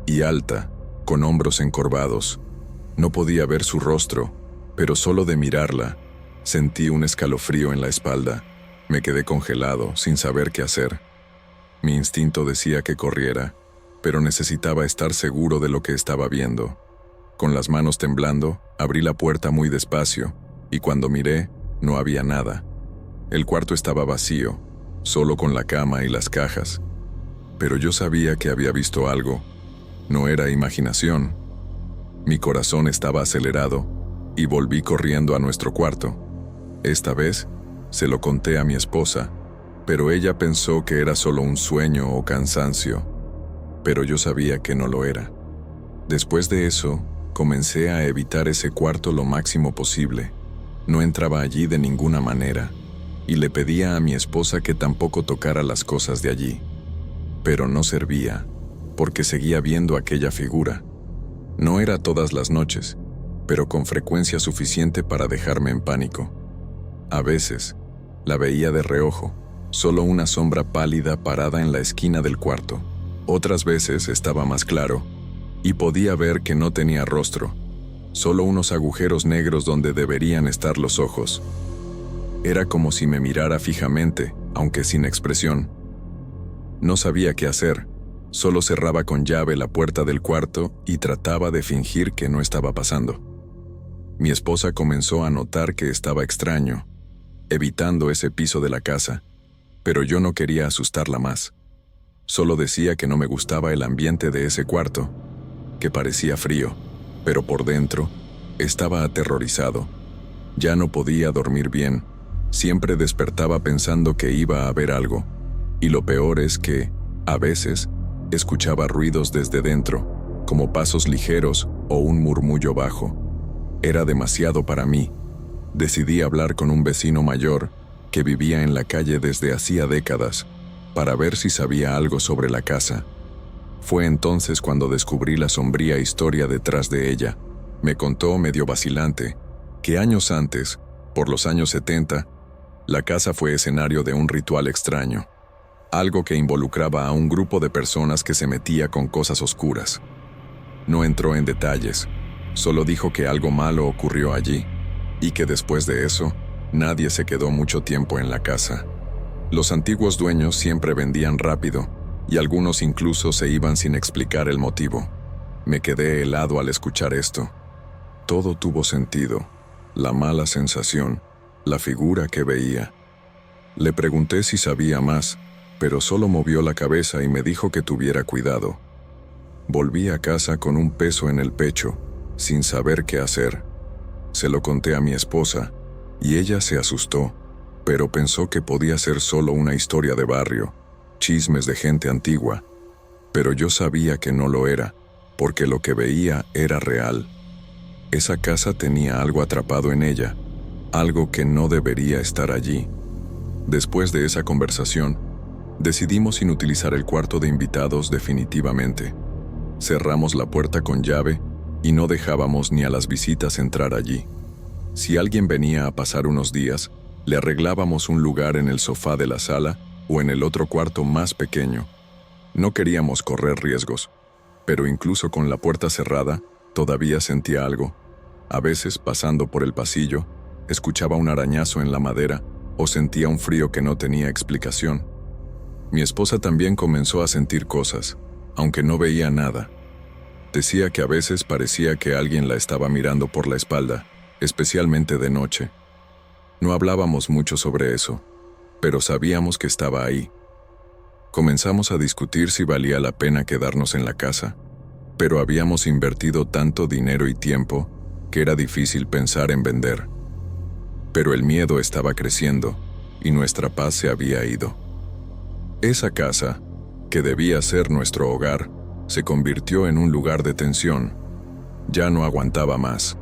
y alta, con hombros encorvados. No podía ver su rostro, pero solo de mirarla, sentí un escalofrío en la espalda. Me quedé congelado, sin saber qué hacer. Mi instinto decía que corriera, pero necesitaba estar seguro de lo que estaba viendo. Con las manos temblando, abrí la puerta muy despacio, y cuando miré, no había nada. El cuarto estaba vacío, solo con la cama y las cajas. Pero yo sabía que había visto algo. No era imaginación. Mi corazón estaba acelerado, y volví corriendo a nuestro cuarto. Esta vez, se lo conté a mi esposa, pero ella pensó que era solo un sueño o cansancio. Pero yo sabía que no lo era. Después de eso, comencé a evitar ese cuarto lo máximo posible. No entraba allí de ninguna manera, y le pedía a mi esposa que tampoco tocara las cosas de allí. Pero no servía, porque seguía viendo aquella figura. No era todas las noches, pero con frecuencia suficiente para dejarme en pánico. A veces, la veía de reojo, solo una sombra pálida parada en la esquina del cuarto. Otras veces estaba más claro, y podía ver que no tenía rostro, solo unos agujeros negros donde deberían estar los ojos. Era como si me mirara fijamente, aunque sin expresión. No sabía qué hacer, solo cerraba con llave la puerta del cuarto y trataba de fingir que no estaba pasando. Mi esposa comenzó a notar que estaba extraño, evitando ese piso de la casa, pero yo no quería asustarla más. Solo decía que no me gustaba el ambiente de ese cuarto, que parecía frío, pero por dentro estaba aterrorizado. Ya no podía dormir bien, siempre despertaba pensando que iba a haber algo, y lo peor es que, a veces, escuchaba ruidos desde dentro, como pasos ligeros o un murmullo bajo. Era demasiado para mí. Decidí hablar con un vecino mayor que vivía en la calle desde hacía décadas, para ver si sabía algo sobre la casa. Fue entonces cuando descubrí la sombría historia detrás de ella. Me contó, medio vacilante, que años antes, por los años 70, la casa fue escenario de un ritual extraño, algo que involucraba a un grupo de personas que se metía con cosas oscuras. No entró en detalles, solo dijo que algo malo ocurrió allí, y que después de eso, nadie se quedó mucho tiempo en la casa. Los antiguos dueños siempre vendían rápido, y algunos incluso se iban sin explicar el motivo. Me quedé helado al escuchar esto. Todo tuvo sentido. La mala sensación, la figura que veía. Le pregunté si sabía más, pero solo movió la cabeza y me dijo que tuviera cuidado. Volví a casa con un peso en el pecho, sin saber qué hacer. Se lo conté a mi esposa, y ella se asustó, pero pensó que podía ser solo una historia de barrio, chismes de gente antigua. Pero yo sabía que no lo era, porque lo que veía era real. Esa casa tenía algo atrapado en ella, algo que no debería estar allí. Después de esa conversación, decidimos inutilizar el cuarto de invitados definitivamente. Cerramos la puerta con llave y no dejábamos ni a las visitas entrar allí. Si alguien venía a pasar unos días, le arreglábamos un lugar en el sofá de la sala o en el otro cuarto más pequeño. No queríamos correr riesgos, pero incluso con la puerta cerrada, todavía sentía algo. A veces, pasando por el pasillo, escuchaba un arañazo en la madera o sentía un frío que no tenía explicación. Mi esposa también comenzó a sentir cosas, aunque no veía nada. Decía que a veces parecía que alguien la estaba mirando por la espalda, especialmente de noche. No hablábamos mucho sobre eso, pero sabíamos que estaba ahí. Comenzamos a discutir si valía la pena quedarnos en la casa, pero habíamos invertido tanto dinero y tiempo que era difícil pensar en vender. Pero el miedo estaba creciendo y nuestra paz se había ido. Esa casa, que debía ser nuestro hogar, se convirtió en un lugar de tensión. Ya no aguantaba más.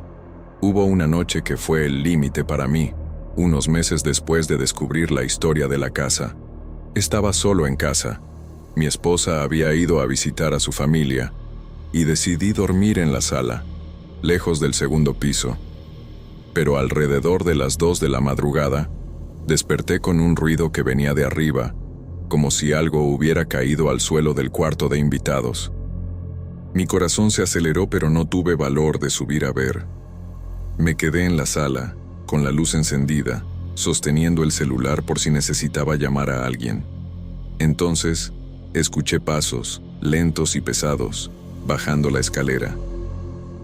Hubo una noche que fue el límite para mí, unos meses después de descubrir la historia de la casa. Estaba solo en casa. Mi esposa había ido a visitar a su familia y decidí dormir en la sala, lejos del segundo piso. Pero alrededor de las 2 de la madrugada, desperté con un ruido que venía de arriba, como si algo hubiera caído al suelo del cuarto de invitados. Mi corazón se aceleró, pero no tuve valor de subir a ver. Me quedé en la sala, con la luz encendida, sosteniendo el celular por si necesitaba llamar a alguien. Entonces, escuché pasos, lentos y pesados, bajando la escalera.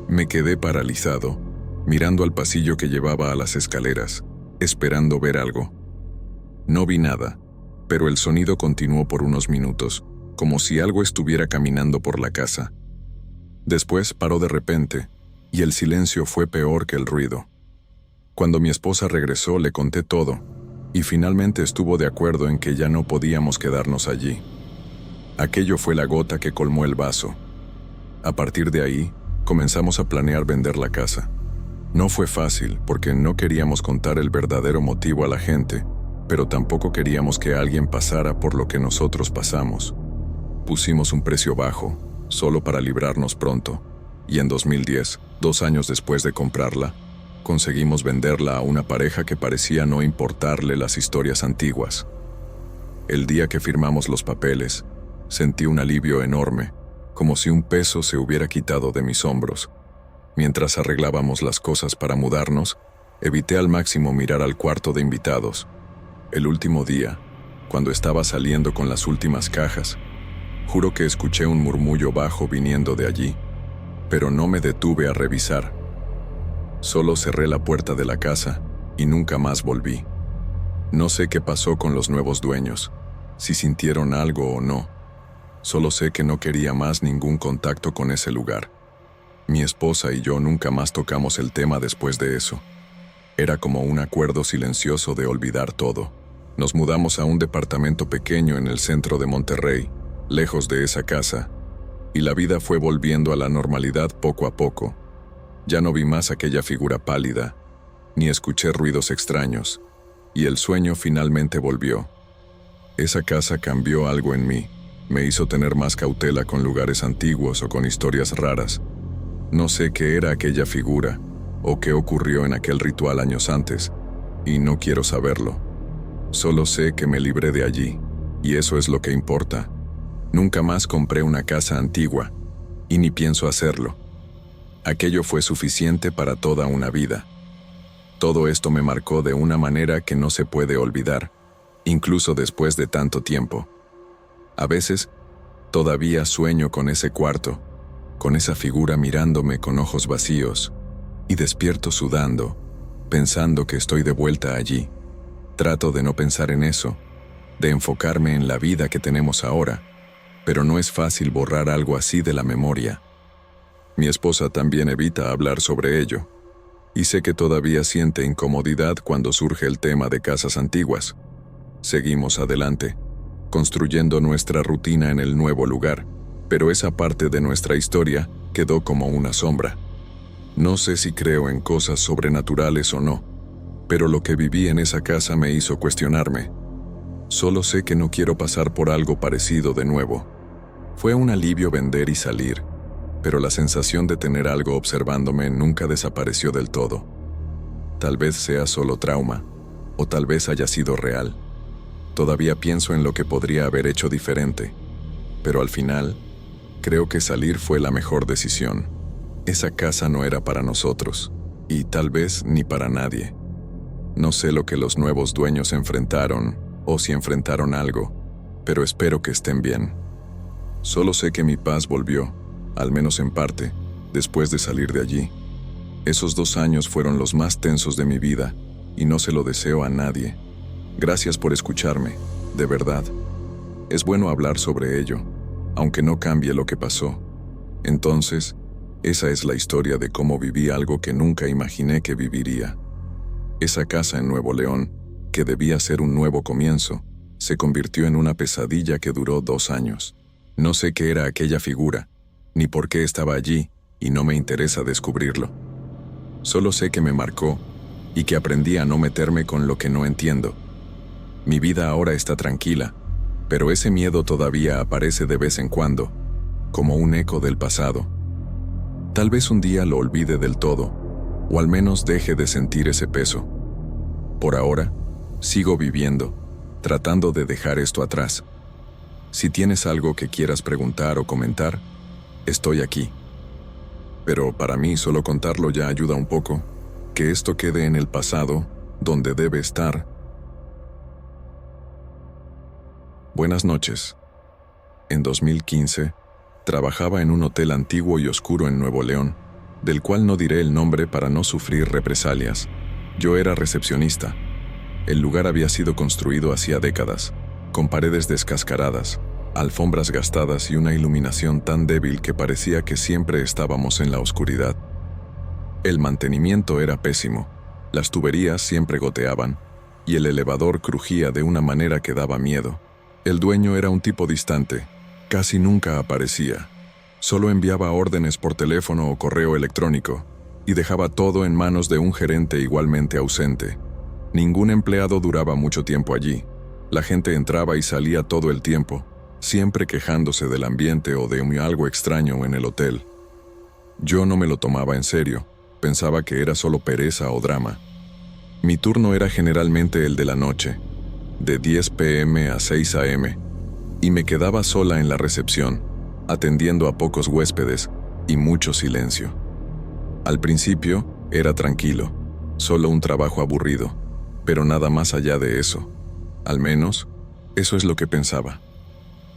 Me quedé paralizado, mirando al pasillo que llevaba a las escaleras, esperando ver algo. No vi nada, pero el sonido continuó por unos minutos, como si algo estuviera caminando por la casa. Después paró de repente, y el silencio fue peor que el ruido. Cuando mi esposa regresó, le conté todo, y finalmente estuvo de acuerdo en que ya no podíamos quedarnos allí. Aquello fue la gota que colmó el vaso. A partir de ahí, comenzamos a planear vender la casa. No fue fácil, porque no queríamos contar el verdadero motivo a la gente, pero tampoco queríamos que alguien pasara por lo que nosotros pasamos. Pusimos un precio bajo, solo para librarnos pronto, y en 2010, 2 años después de comprarla, conseguimos venderla a una pareja que parecía no importarle las historias antiguas. El día que firmamos los papeles, sentí un alivio enorme, como si un peso se hubiera quitado de mis hombros. Mientras arreglábamos las cosas para mudarnos, evité al máximo mirar al cuarto de invitados. El último día, cuando estaba saliendo con las últimas cajas, juro que escuché un murmullo bajo viniendo de allí, pero no me detuve a revisar. Solo cerré la puerta de la casa y nunca más volví. No sé qué pasó con los nuevos dueños, si sintieron algo o no. Solo sé que no quería más ningún contacto con ese lugar. Mi esposa y yo nunca más tocamos el tema después de eso. Era como un acuerdo silencioso de olvidar todo. Nos mudamos a un departamento pequeño en el centro de Monterrey, lejos de esa casa, y la vida fue volviendo a la normalidad poco a poco. Ya no vi más aquella figura pálida, ni escuché ruidos extraños, y el sueño finalmente volvió. Esa casa cambió algo en mí, me hizo tener más cautela con lugares antiguos o con historias raras. No sé qué era aquella figura, o qué ocurrió en aquel ritual años antes, y no quiero saberlo. Solo sé que me libré de allí, y eso es lo que importa. Nunca más compré una casa antigua, y ni pienso hacerlo. Aquello fue suficiente para toda una vida. Todo esto me marcó de una manera que no se puede olvidar, incluso después de tanto tiempo. A veces, todavía sueño con ese cuarto, con esa figura mirándome con ojos vacíos, y despierto sudando, pensando que estoy de vuelta allí. Trato de no pensar en eso, de enfocarme en la vida que tenemos ahora, pero no es fácil borrar algo así de la memoria. Mi esposa también evita hablar sobre ello, y sé que todavía siente incomodidad cuando surge el tema de casas antiguas. Seguimos adelante, construyendo nuestra rutina en el nuevo lugar, pero esa parte de nuestra historia quedó como una sombra. No sé si creo en cosas sobrenaturales o no, pero lo que viví en esa casa me hizo cuestionarme. Solo sé que no quiero pasar por algo parecido de nuevo. Fue un alivio vender y salir, pero la sensación de tener algo observándome nunca desapareció del todo. Tal vez sea solo trauma, o tal vez haya sido real. Todavía pienso en lo que podría haber hecho diferente, pero al final, creo que salir fue la mejor decisión. Esa casa no era para nosotros, y tal vez ni para nadie. No sé lo que los nuevos dueños enfrentaron, o si enfrentaron algo, pero espero que estén bien. Solo sé que mi paz volvió, al menos en parte, después de salir de allí. Esos 2 años fueron los más tensos de mi vida, y no se lo deseo a nadie. Gracias por escucharme, de verdad. Es bueno hablar sobre ello, aunque no cambie lo que pasó. Entonces, esa es la historia de cómo viví algo que nunca imaginé que viviría. Esa casa en Nuevo León, que debía ser un nuevo comienzo, se convirtió en una pesadilla que duró 2 años. No sé qué era aquella figura, ni por qué estaba allí, y no me interesa descubrirlo. Solo sé que me marcó, y que aprendí a no meterme con lo que no entiendo. Mi vida ahora está tranquila, pero ese miedo todavía aparece de vez en cuando, como un eco del pasado. Tal vez un día lo olvide del todo, o al menos deje de sentir ese peso. Por ahora, sigo viviendo, tratando de dejar esto atrás. Si tienes algo que quieras preguntar o comentar, estoy aquí. Pero para mí solo contarlo ya ayuda un poco, que esto quede en el pasado, donde debe estar. Buenas noches. En 2015, trabajaba en un hotel antiguo y oscuro en Nuevo León, del cual no diré el nombre para no sufrir represalias. Yo era recepcionista. El lugar había sido construido hacía décadas, con paredes descascaradas, alfombras gastadas y una iluminación tan débil que parecía que siempre estábamos en la oscuridad. El mantenimiento era pésimo, las tuberías siempre goteaban, y el elevador crujía de una manera que daba miedo. El dueño era un tipo distante, casi nunca aparecía. Solo enviaba órdenes por teléfono o correo electrónico, y dejaba todo en manos de un gerente igualmente ausente. Ningún empleado duraba mucho tiempo allí. La gente entraba y salía todo el tiempo, siempre quejándose del ambiente o de algo extraño en el hotel. Yo no me lo tomaba en serio, pensaba que era solo pereza o drama. Mi turno era generalmente el de la noche, de 10 p.m. a 6 a.m., y me quedaba sola en la recepción, atendiendo a pocos huéspedes y mucho silencio. Al principio era tranquilo, solo un trabajo aburrido, pero nada más allá de eso. Al menos, eso es lo que pensaba.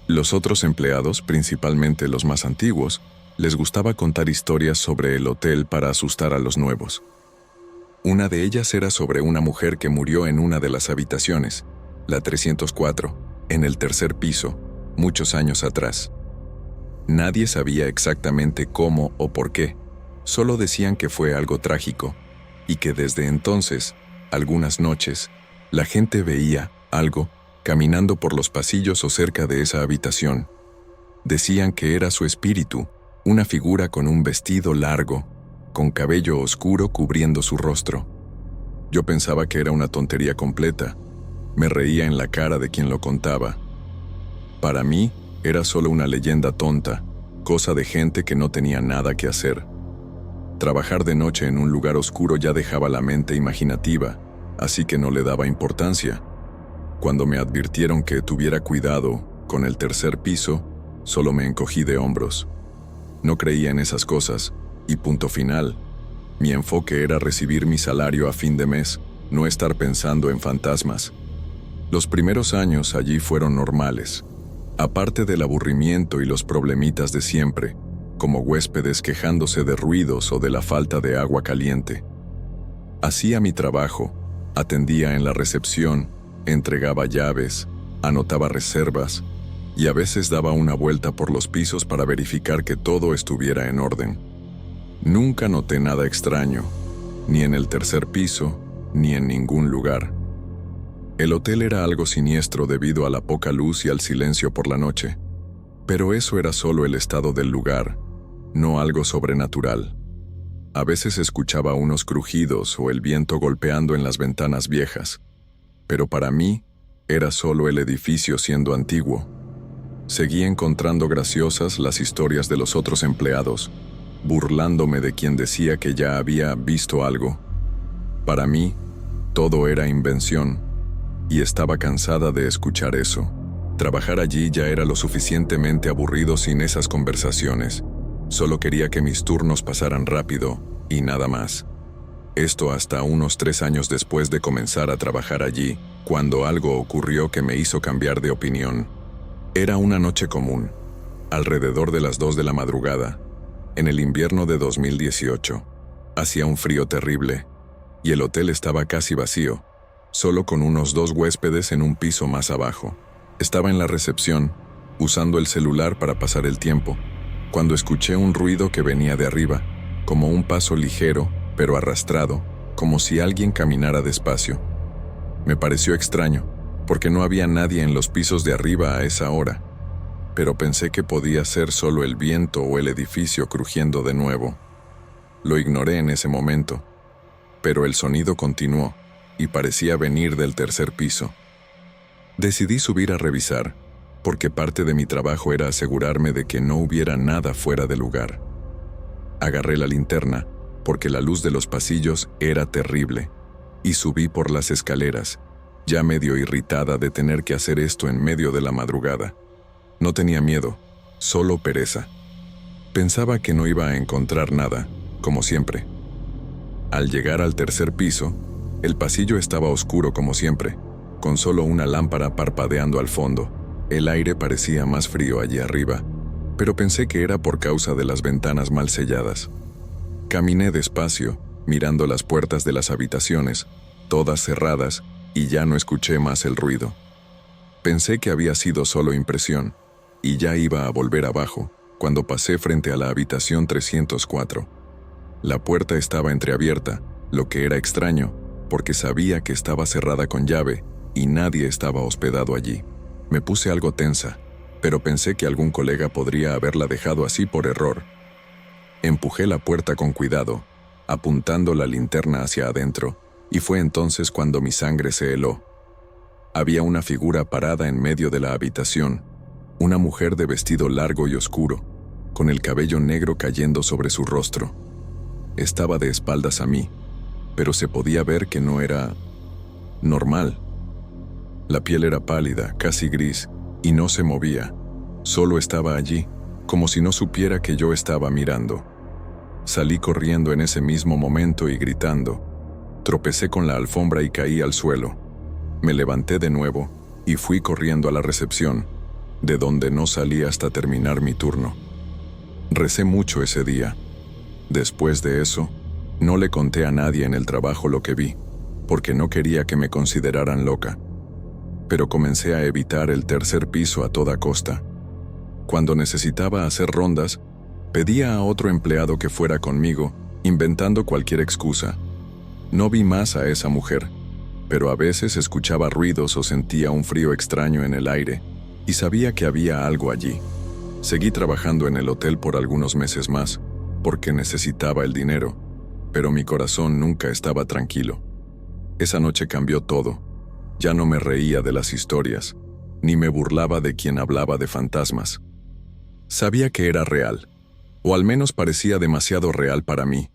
Los otros empleados, principalmente los más antiguos, les gustaba contar historias sobre el hotel para asustar a los nuevos. Una de ellas era sobre una mujer que murió en una de las habitaciones, la 304, en el 3er piso, muchos años atrás. Nadie sabía exactamente cómo o por qué, solo decían que fue algo trágico, y que desde entonces, algunas noches, la gente veía algo caminando por los pasillos o cerca de esa habitación. Decían que era su espíritu, una figura con un vestido largo, con cabello oscuro cubriendo su rostro. Yo pensaba que era una tontería completa. Me reía en la cara de quien lo contaba. Para mí, era solo una leyenda tonta, cosa de gente que no tenía nada que hacer. Trabajar de noche en un lugar oscuro ya dejaba la mente imaginativa, así que no le daba importancia. Cuando me advirtieron que tuviera cuidado con el 3er piso, solo me encogí de hombros. No creía en esas cosas, y punto final. Mi enfoque era recibir mi salario a fin de mes, no estar pensando en fantasmas. Los primeros años allí fueron normales. Aparte del aburrimiento y los problemitas de siempre, como huéspedes quejándose de ruidos o de la falta de agua caliente. Hacía mi trabajo, atendía en la recepción, entregaba llaves, anotaba reservas y a veces daba una vuelta por los pisos para verificar que todo estuviera en orden. Nunca noté nada extraño, ni en el tercer piso, ni en ningún lugar. El hotel era algo siniestro debido a la poca luz y al silencio por la noche, pero eso era solo el estado del lugar, no algo sobrenatural. A veces escuchaba unos crujidos o el viento golpeando en las ventanas viejas, pero para mí era solo el edificio siendo antiguo. Seguí encontrando graciosas las historias de los otros empleados, burlándome de quien decía que ya había visto algo. Para mí, todo era invención, y estaba cansada de escuchar eso. Trabajar allí ya era lo suficientemente aburrido sin esas conversaciones. Solo quería que mis turnos pasaran rápido, y nada más. Esto hasta unos 3 años después de comenzar a trabajar allí, cuando algo ocurrió que me hizo cambiar de opinión. Era una noche común, alrededor de las 2 de la madrugada, en el invierno de 2018. Hacía un frío terrible, y el hotel estaba casi vacío, solo con unos 2 huéspedes en un piso más abajo. Estaba en la recepción, usando el celular para pasar el tiempo, cuando escuché un ruido que venía de arriba, como un paso ligero, pero arrastrado, como si alguien caminara despacio. Me pareció extraño, porque no había nadie en los pisos de arriba a esa hora, pero pensé que podía ser solo el viento o el edificio crujiendo de nuevo. Lo ignoré en ese momento, pero el sonido continuó, y parecía venir del tercer piso. Decidí subir a revisar, porque parte de mi trabajo era asegurarme de que no hubiera nada fuera de lugar. Agarré la linterna, porque la luz de los pasillos era terrible, y subí por las escaleras, ya medio irritada de tener que hacer esto en medio de la madrugada. No tenía miedo, solo pereza. Pensaba que no iba a encontrar nada, como siempre. Al llegar al tercer piso, el pasillo estaba oscuro como siempre, con solo una lámpara parpadeando al fondo. El aire parecía más frío allí arriba, pero pensé que era por causa de las ventanas mal selladas. Caminé despacio, mirando las puertas de las habitaciones, todas cerradas, y ya no escuché más el ruido. Pensé que había sido solo impresión, y ya iba a volver abajo, cuando pasé frente a la habitación 304. La puerta estaba entreabierta, lo que era extraño, porque sabía que estaba cerrada con llave, y nadie estaba hospedado allí. Me puse algo tensa, pero pensé que algún colega podría haberla dejado así por error. Empujé la puerta con cuidado, apuntando la linterna hacia adentro, y fue entonces cuando mi sangre se heló. Había una figura parada en medio de la habitación, una mujer de vestido largo y oscuro, con el cabello negro cayendo sobre su rostro. Estaba de espaldas a mí, pero se podía ver que no era normal. La piel era pálida, casi gris, y no se movía. Solo estaba allí, como si no supiera que yo estaba mirando. Salí corriendo en ese mismo momento y gritando. Tropecé con la alfombra y caí al suelo. Me levanté de nuevo y fui corriendo a la recepción, de donde no salí hasta terminar mi turno. Recé mucho ese día. Después de eso, no le conté a nadie en el trabajo lo que vi, porque no quería que me consideraran loca. Pero comencé a evitar el tercer piso a toda costa. Cuando necesitaba hacer rondas, pedía a otro empleado que fuera conmigo, inventando cualquier excusa. No vi más a esa mujer, pero a veces escuchaba ruidos o sentía un frío extraño en el aire, y sabía que había algo allí. Seguí trabajando en el hotel por algunos meses más, porque necesitaba el dinero, pero mi corazón nunca estaba tranquilo. Esa noche cambió todo. Ya no me reía de las historias, ni me burlaba de quien hablaba de fantasmas. Sabía que era real, o al menos parecía demasiado real para mí.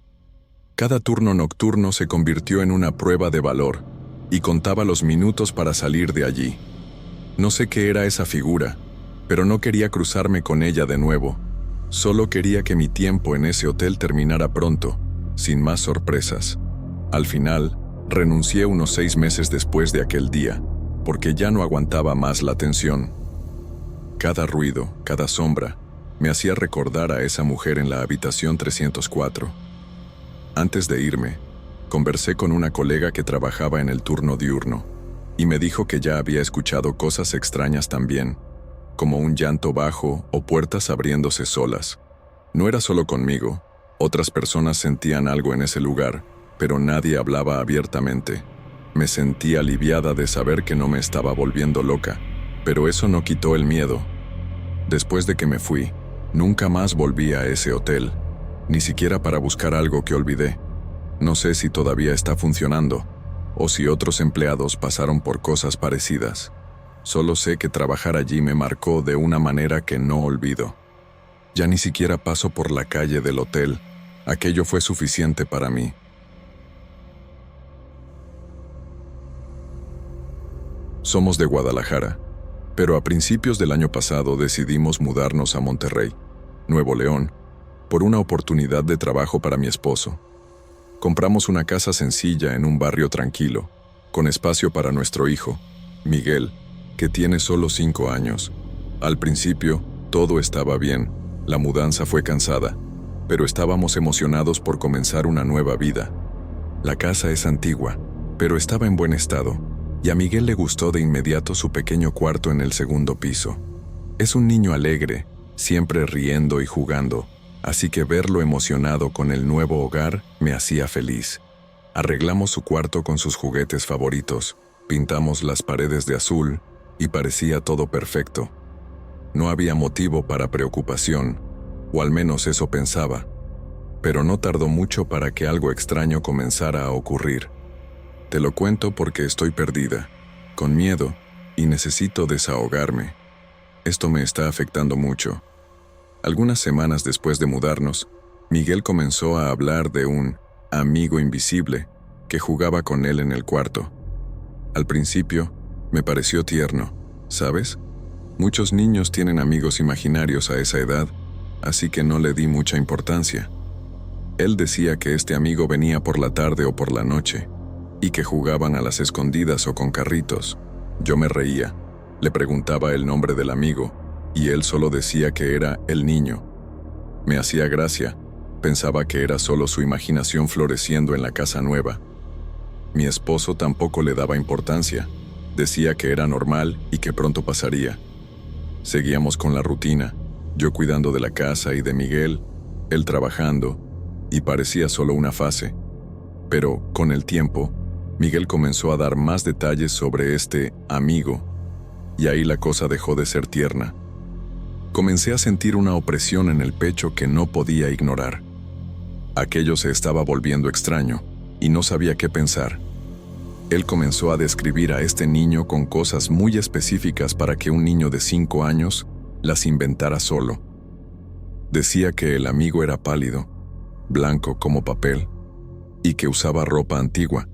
Cada turno nocturno se convirtió en una prueba de valor, y contaba los minutos para salir de allí. No sé qué era esa figura, pero no quería cruzarme con ella de nuevo. Solo quería que mi tiempo en ese hotel terminara pronto, sin más sorpresas. Al final, renuncié unos 6 meses después de aquel día, porque ya no aguantaba más la tensión. Cada ruido, cada sombra, Me hacía recordar a esa mujer en la habitación 304. Antes de irme, conversé con una colega que trabajaba en el turno diurno y me dijo que ya había escuchado cosas extrañas también, como un llanto bajo o puertas abriéndose solas. No era solo conmigo, otras personas sentían algo en ese lugar, pero nadie hablaba abiertamente. Me sentí aliviada de saber que no me estaba volviendo loca, pero eso no quitó el miedo. Después de que me fui, nunca más volví a ese hotel, ni siquiera para buscar algo que olvidé. No sé si todavía está funcionando, o si otros empleados pasaron por cosas parecidas. Solo sé que trabajar allí me marcó de una manera que no olvido. Ya ni siquiera paso por la calle del hotel. Aquello fue suficiente para mí. Somos de Guadalajara, pero a principios del año pasado decidimos mudarnos a Monterrey, Nuevo León, por una oportunidad de trabajo para mi esposo. Compramos una casa sencilla en un barrio tranquilo, con espacio para nuestro hijo, Miguel, que tiene solo 5 años. Al principio, todo estaba bien, la mudanza fue cansada, pero estábamos emocionados por comenzar una nueva vida. La casa es antigua, pero estaba en buen estado, y a Miguel le gustó de inmediato su pequeño cuarto en el segundo piso. Es un niño alegre, siempre riendo y jugando, así que verlo emocionado con el nuevo hogar me hacía feliz. Arreglamos su cuarto con sus juguetes favoritos, pintamos las paredes de azul y parecía todo perfecto. No había motivo para preocupación, o al menos eso pensaba, pero no tardó mucho para que algo extraño comenzara a ocurrir. Te lo cuento porque estoy perdida, con miedo, y necesito desahogarme. Esto me está afectando mucho. Algunas semanas después de mudarnos, Miguel comenzó a hablar de un amigo invisible que jugaba con él en el cuarto. Al principio, me pareció tierno, ¿sabes? Muchos niños tienen amigos imaginarios a esa edad, así que no le di mucha importancia. Él decía que este amigo venía por la tarde o por la noche, y que jugaban a las escondidas o con carritos. Yo me reía, le preguntaba el nombre del amigo, y él solo decía que era el niño. Me hacía gracia, pensaba que era solo su imaginación floreciendo en la casa nueva. Mi esposo tampoco le daba importancia, decía que era normal y que pronto pasaría. Seguíamos con la rutina, yo cuidando de la casa y de Miguel, él trabajando, y parecía solo una fase. Pero, con el tiempo, Miguel comenzó a dar más detalles sobre este amigo, y ahí la cosa dejó de ser tierna. Comencé a sentir una opresión en el pecho que no podía ignorar. Aquello se estaba volviendo extraño, y no sabía qué pensar. Él comenzó a describir a este niño con cosas muy específicas para que un niño de 5 años las inventara solo. Decía que el amigo era pálido, blanco como papel, y que usaba ropa antigua,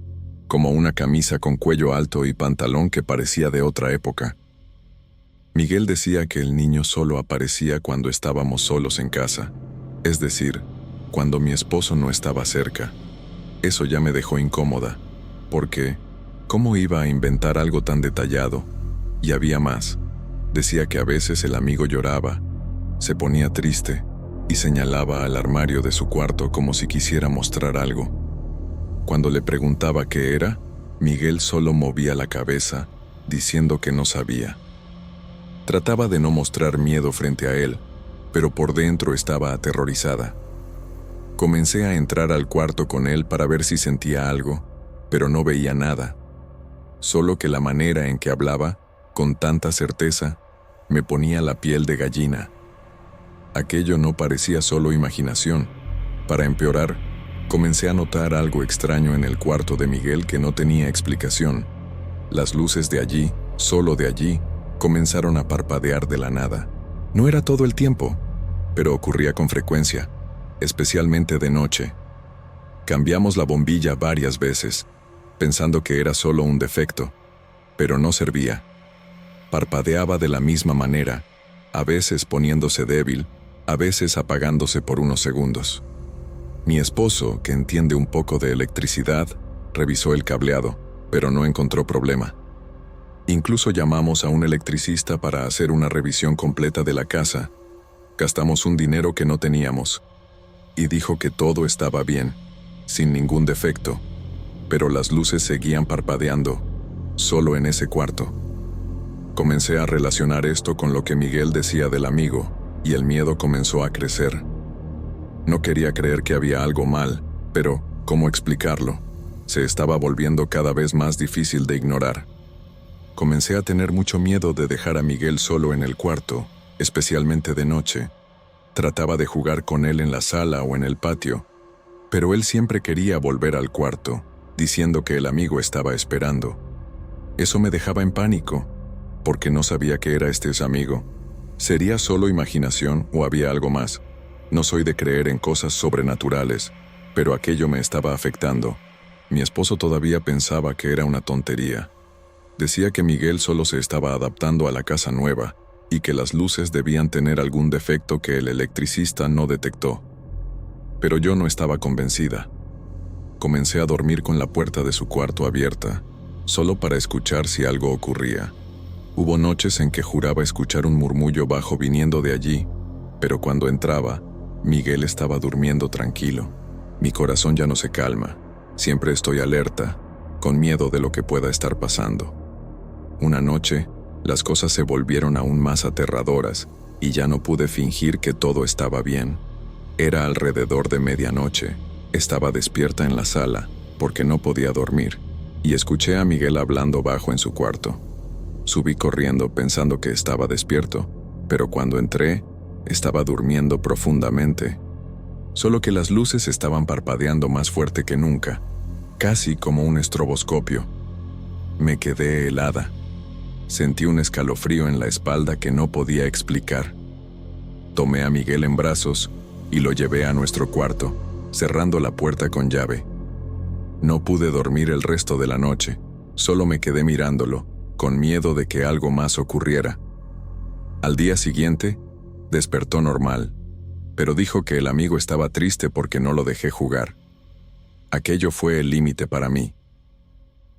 como una camisa con cuello alto y pantalón que parecía de otra época. Miguel decía que el niño solo aparecía cuando estábamos solos en casa, es decir, cuando mi esposo no estaba cerca. Eso ya me dejó incómoda, porque ¿cómo iba a inventar algo tan detallado? Y había más. Decía que a veces el amigo lloraba, se ponía triste y señalaba al armario de su cuarto como si quisiera mostrar algo. Cuando le preguntaba qué era, Miguel solo movía la cabeza, diciendo que no sabía. Trataba de no mostrar miedo frente a él, pero por dentro estaba aterrorizada. Comencé a entrar al cuarto con él para ver si sentía algo, pero no veía nada. Solo que la manera en que hablaba, con tanta certeza, me ponía la piel de gallina. Aquello no parecía solo imaginación. Para empeorar, comencé a notar algo extraño en el cuarto de Miguel que no tenía explicación. Las luces de allí, solo de allí, comenzaron a parpadear de la nada. No era todo el tiempo, pero ocurría con frecuencia, especialmente de noche. Cambiamos la bombilla varias veces, pensando que era solo un defecto, pero no servía. Parpadeaba de la misma manera, a veces poniéndose débil, a veces apagándose por unos segundos. Mi esposo, que entiende un poco de electricidad, revisó el cableado, pero no encontró problema. Incluso llamamos a un electricista para hacer una revisión completa de la casa. Gastamos un dinero que no teníamos. Y dijo que todo estaba bien, sin ningún defecto, pero las luces seguían parpadeando, solo en ese cuarto. Comencé a relacionar esto con lo que Miguel decía del amigo, y el miedo comenzó a crecer. No quería creer que había algo mal, pero, ¿cómo explicarlo? Se estaba volviendo cada vez más difícil de ignorar. Comencé a tener mucho miedo de dejar a Miguel solo en el cuarto, especialmente de noche. Trataba de jugar con él en la sala o en el patio, pero él siempre quería volver al cuarto, diciendo que el amigo estaba esperando. Eso me dejaba en pánico, porque no sabía que era este amigo. ¿Sería solo imaginación o había algo más? No soy de creer en cosas sobrenaturales, pero aquello me estaba afectando. Mi esposo todavía pensaba que era una tontería. Decía que Miguel solo se estaba adaptando a la casa nueva y que las luces debían tener algún defecto que el electricista no detectó. Pero yo no estaba convencida. Comencé a dormir con la puerta de su cuarto abierta, solo para escuchar si algo ocurría. Hubo noches en que juraba escuchar un murmullo bajo viniendo de allí, pero cuando entraba, Miguel estaba durmiendo tranquilo. Mi corazón ya no se calma. Siempre estoy alerta, con miedo de lo que pueda estar pasando. Una noche, las cosas se volvieron aún más aterradoras y ya no pude fingir que todo estaba bien. Era alrededor de medianoche. Estaba despierta en la sala, porque no podía dormir, y escuché a Miguel hablando bajo en su cuarto. Subí corriendo pensando que estaba despierto, pero cuando entré, estaba durmiendo profundamente. Solo que las luces estaban parpadeando más fuerte que nunca, casi como un estroboscopio. Me quedé helada. Sentí un escalofrío en la espalda que no podía explicar. Tomé a Miguel en brazos y lo llevé a nuestro cuarto, cerrando la puerta con llave. No pude dormir el resto de la noche, solo me quedé mirándolo, con miedo de que algo más ocurriera. Al día siguiente, despertó normal, pero dijo que el amigo estaba triste porque no lo dejé jugar. Aquello fue el límite para mí.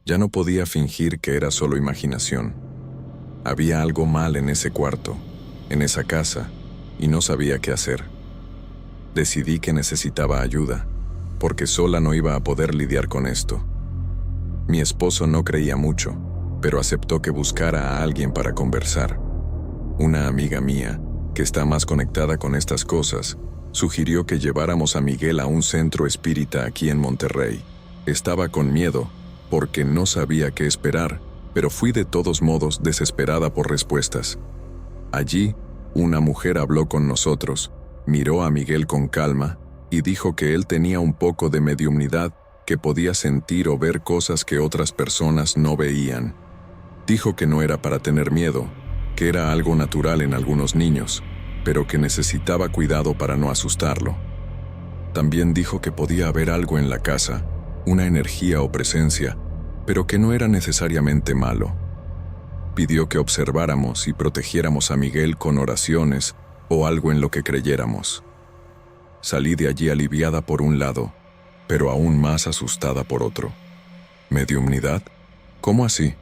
Ya no podía fingir que era solo imaginación. Había algo mal en ese cuarto, en esa casa, y no sabía qué hacer. Decidí que necesitaba ayuda, porque sola no iba a poder lidiar con esto. Mi esposo no creía mucho, pero aceptó que buscara a alguien para conversar. Una amiga mía, que está más conectada con estas cosas, sugirió que lleváramos a Miguel a un centro espírita aquí en Monterrey. Estaba con miedo, porque no sabía qué esperar, pero fui de todos modos desesperada por respuestas. Allí, una mujer habló con nosotros, miró a Miguel con calma y dijo que él tenía un poco de mediumnidad, que podía sentir o ver cosas que otras personas no veían. Dijo que no era para tener miedo, que era algo natural en algunos niños, pero que necesitaba cuidado para no asustarlo. También dijo que podía haber algo en la casa, una energía o presencia, pero que no era necesariamente malo. Pidió que observáramos y protegiéramos a Miguel con oraciones o algo en lo que creyéramos. Salí de allí aliviada por un lado, pero aún más asustada por otro. ¿Mediumnidad? ¿Cómo así?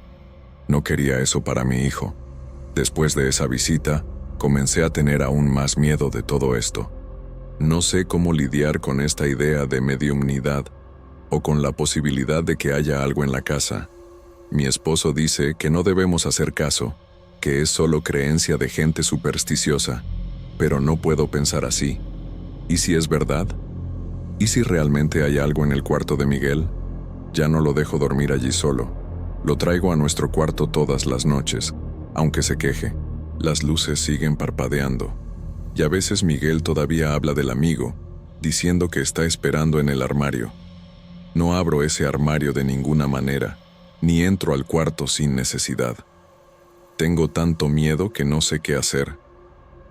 No quería eso para mi hijo. Después de esa visita, comencé a tener aún más miedo de todo esto. No sé cómo lidiar con esta idea de mediumnidad o con la posibilidad de que haya algo en la casa. Mi esposo dice que no debemos hacer caso, que es solo creencia de gente supersticiosa, pero no puedo pensar así. ¿Y si es verdad? ¿Y si realmente hay algo en el cuarto de Miguel? Ya no lo dejo dormir allí solo. Lo traigo a nuestro cuarto todas las noches, aunque se queje. Las luces siguen parpadeando. Y a veces Miguel todavía habla del amigo, diciendo que está esperando en el armario. No abro ese armario de ninguna manera, ni entro al cuarto sin necesidad. Tengo tanto miedo que no sé qué hacer.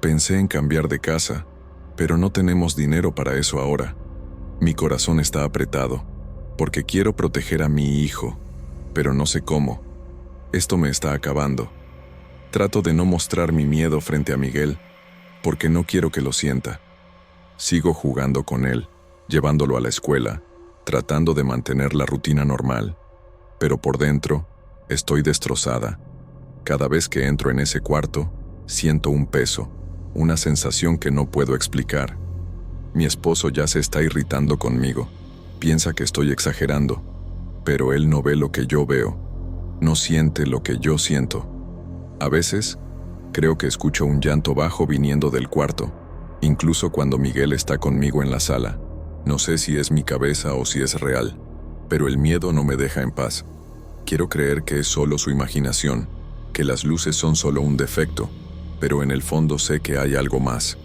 Pensé en cambiar de casa, pero no tenemos dinero para eso ahora. Mi corazón está apretado, porque quiero proteger a mi hijo, pero no sé cómo. Esto me está acabando. Trato de no mostrar mi miedo frente a Miguel, porque no quiero que lo sienta. Sigo jugando con él, llevándolo a la escuela, tratando de mantener la rutina normal, pero por dentro estoy destrozada. Cada vez que entro en ese cuarto, siento un peso, una sensación que no puedo explicar. Mi esposo ya se está irritando conmigo. Piensa que estoy exagerando, pero él no ve lo que yo veo, no siente lo que yo siento. A veces, creo que escucho un llanto bajo viniendo del cuarto, incluso cuando Miguel está conmigo en la sala. No sé si es mi cabeza o si es real, pero el miedo no me deja en paz. Quiero creer que es solo su imaginación, que las luces son solo un defecto, pero en el fondo sé que hay algo más.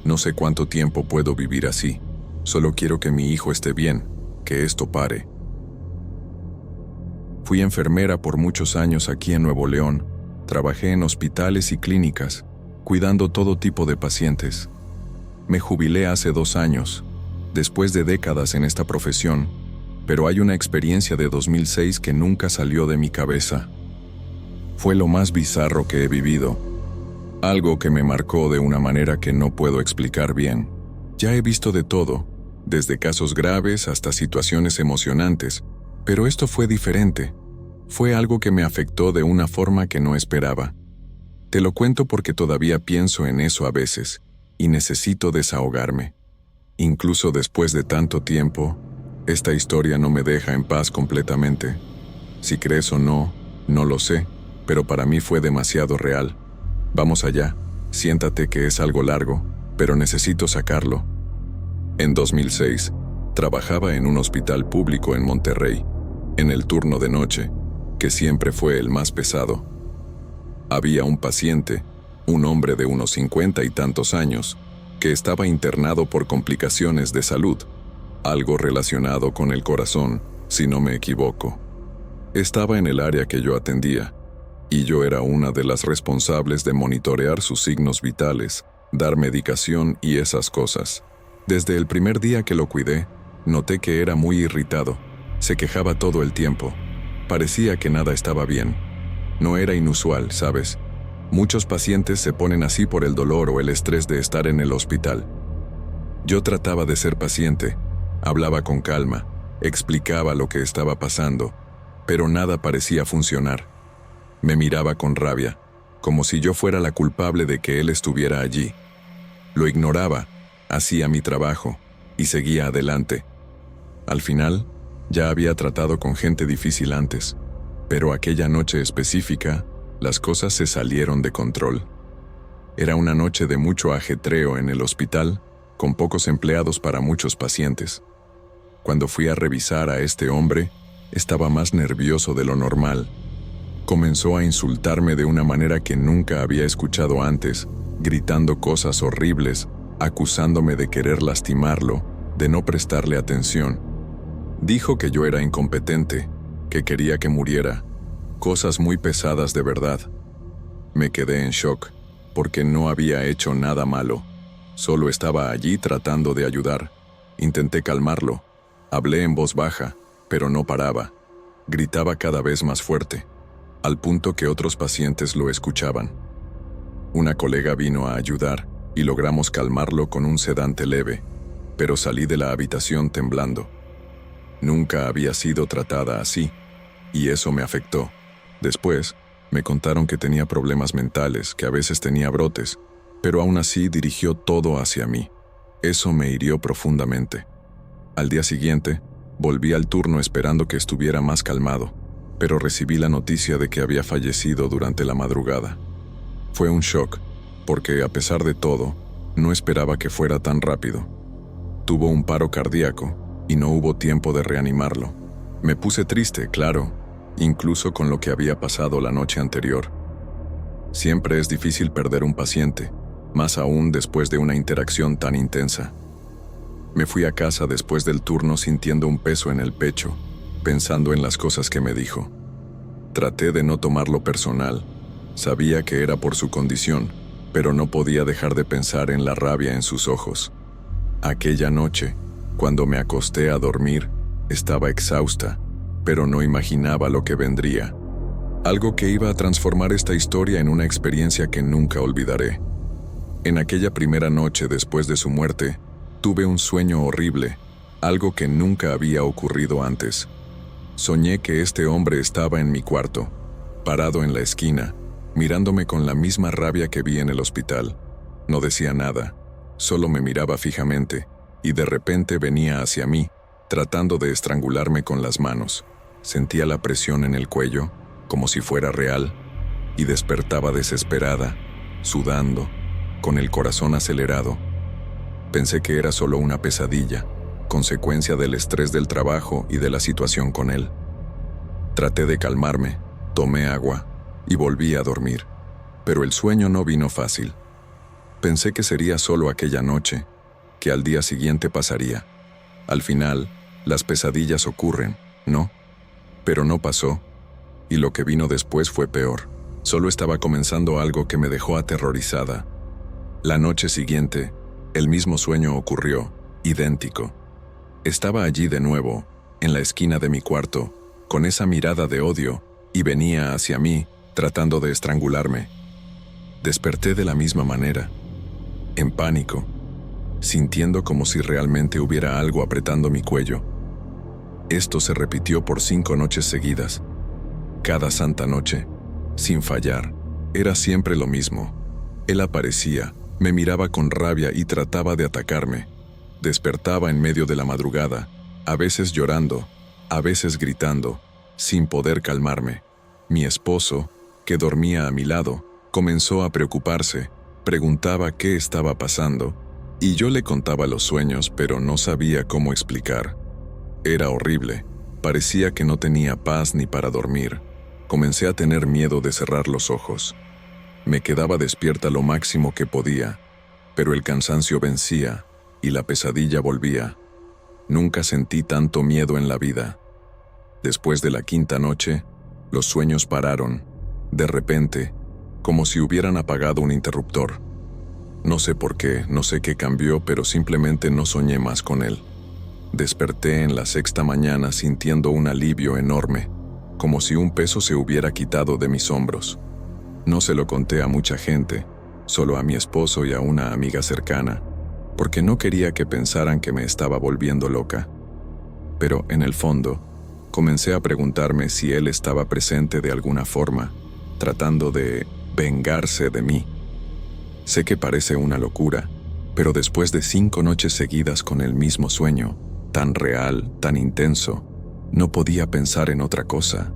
No sé cuánto tiempo puedo vivir así. Solo quiero que mi hijo esté bien, que esto pare. Fui enfermera por muchos años aquí en Nuevo León. Trabajé en hospitales y clínicas, cuidando todo tipo de pacientes. Me jubilé hace 2 años, después de décadas en esta profesión, pero hay una experiencia de 2006 que nunca salió de mi cabeza. Fue lo más bizarro que he vivido, algo que me marcó de una manera que no puedo explicar bien. Ya he visto de todo, desde casos graves hasta situaciones emocionantes, pero esto fue diferente. Fue algo que me afectó de una forma que no esperaba. Te lo cuento porque todavía pienso en eso a veces, y necesito desahogarme. Incluso después de tanto tiempo, esta historia no me deja en paz completamente. Si crees o no, no lo sé, pero para mí fue demasiado real. Vamos allá, siéntate que es algo largo, pero necesito sacarlo. En 2006, trabajaba en un hospital público en Monterrey, en el turno de noche, que siempre fue el más pesado. Había un paciente, un hombre de unos 50 y tantos años, que estaba internado por complicaciones de salud, algo relacionado con el corazón, si no me equivoco. Estaba en el área que yo atendía, y yo era una de las responsables de monitorear sus signos vitales, dar medicación y esas cosas. Desde el primer día que lo cuidé, noté que era muy irritado. Se quejaba todo el tiempo. Parecía que nada estaba bien. No era inusual, ¿sabes? Muchos pacientes se ponen así por el dolor o el estrés de estar en el hospital. Yo trataba de ser paciente, hablaba con calma, explicaba lo que estaba pasando, pero nada parecía funcionar. Me miraba con rabia, como si yo fuera la culpable de que él estuviera allí. Lo ignoraba, hacía mi trabajo y seguía adelante. Al final, ya había tratado con gente difícil antes, pero aquella noche específica, las cosas se salieron de control. Era una noche de mucho ajetreo en el hospital, con pocos empleados para muchos pacientes. Cuando fui a revisar a este hombre, estaba más nervioso de lo normal. Comenzó a insultarme de una manera que nunca había escuchado antes, gritando cosas horribles, acusándome de querer lastimarlo, de no prestarle atención. Dijo que yo era incompetente, que quería que muriera. Cosas muy pesadas de verdad. Me quedé en shock, porque no había hecho nada malo. Solo estaba allí tratando de ayudar. Intenté calmarlo. Hablé en voz baja, pero no paraba. Gritaba cada vez más fuerte, al punto que otros pacientes lo escuchaban. Una colega vino a ayudar y logramos calmarlo con un sedante leve, pero salí de la habitación temblando. Nunca había sido tratada así, y eso me afectó. Después, me contaron que tenía problemas mentales, que a veces tenía brotes, pero aún así dirigió todo hacia mí. Eso me hirió profundamente. Al día siguiente, volví al turno esperando que estuviera más calmado, pero recibí la noticia de que había fallecido durante la madrugada. Fue un shock, porque a pesar de todo, no esperaba que fuera tan rápido. Tuvo un paro cardíaco y no hubo tiempo de reanimarlo. Me puse triste, claro, incluso con lo que había pasado la noche anterior. Siempre es difícil perder un paciente, más aún después de una interacción tan intensa. Me fui a casa después del turno sintiendo un peso en el pecho, pensando en las cosas que me dijo. Traté de no tomarlo personal. Sabía que era por su condición, pero no podía dejar de pensar en la rabia en sus ojos. Aquella noche, cuando me acosté a dormir, estaba exhausta, pero no imaginaba lo que vendría. Algo que iba a transformar esta historia en una experiencia que nunca olvidaré. En aquella primera noche después de su muerte, tuve un sueño horrible, algo que nunca había ocurrido antes. Soñé que este hombre estaba en mi cuarto, parado en la esquina, mirándome con la misma rabia que vi en el hospital. No decía nada, solo me miraba fijamente, y de repente venía hacia mí, tratando de estrangularme con las manos. Sentía la presión en el cuello, como si fuera real, y despertaba desesperada, sudando, con el corazón acelerado. Pensé que era solo una pesadilla, consecuencia del estrés del trabajo y de la situación con él. Traté de calmarme, tomé agua y volví a dormir, pero el sueño no vino fácil. Pensé que sería solo aquella noche, que al día siguiente pasaría. Al final, las pesadillas ocurren, ¿no? Pero no pasó, y lo que vino después fue peor. Solo estaba comenzando algo que me dejó aterrorizada. La noche siguiente, el mismo sueño ocurrió, idéntico. Estaba allí de nuevo, en la esquina de mi cuarto, con esa mirada de odio, y venía hacia mí, tratando de estrangularme. Desperté de la misma manera, en pánico, sintiendo como si realmente hubiera algo apretando mi cuello. Esto se repitió por 5 noches seguidas. Cada santa noche, sin fallar, era siempre lo mismo. Él aparecía, me miraba con rabia y trataba de atacarme. Despertaba en medio de la madrugada, a veces llorando, a veces gritando, sin poder calmarme. Mi esposo, que dormía a mi lado, comenzó a preocuparse, preguntaba qué estaba pasando, y yo le contaba los sueños, pero no sabía cómo explicar. Era horrible, parecía que no tenía paz ni para dormir. Comencé a tener miedo de cerrar los ojos. Me quedaba despierta lo máximo que podía, pero el cansancio vencía y la pesadilla volvía. Nunca sentí tanto miedo en la vida. Después de la 5ª noche, los sueños pararon, de repente, como si hubieran apagado un interruptor. No sé por qué, no sé qué cambió, pero simplemente no soñé más con él. Desperté en la 6ª mañana sintiendo un alivio enorme, como si un peso se hubiera quitado de mis hombros. No se lo conté a mucha gente, solo a mi esposo y a una amiga cercana, porque no quería que pensaran que me estaba volviendo loca. Pero en el fondo, comencé a preguntarme si él estaba presente de alguna forma, tratando de vengarse de mí. Sé que parece una locura, pero después de 5 noches seguidas con el mismo sueño, tan real, tan intenso, no podía pensar en otra cosa.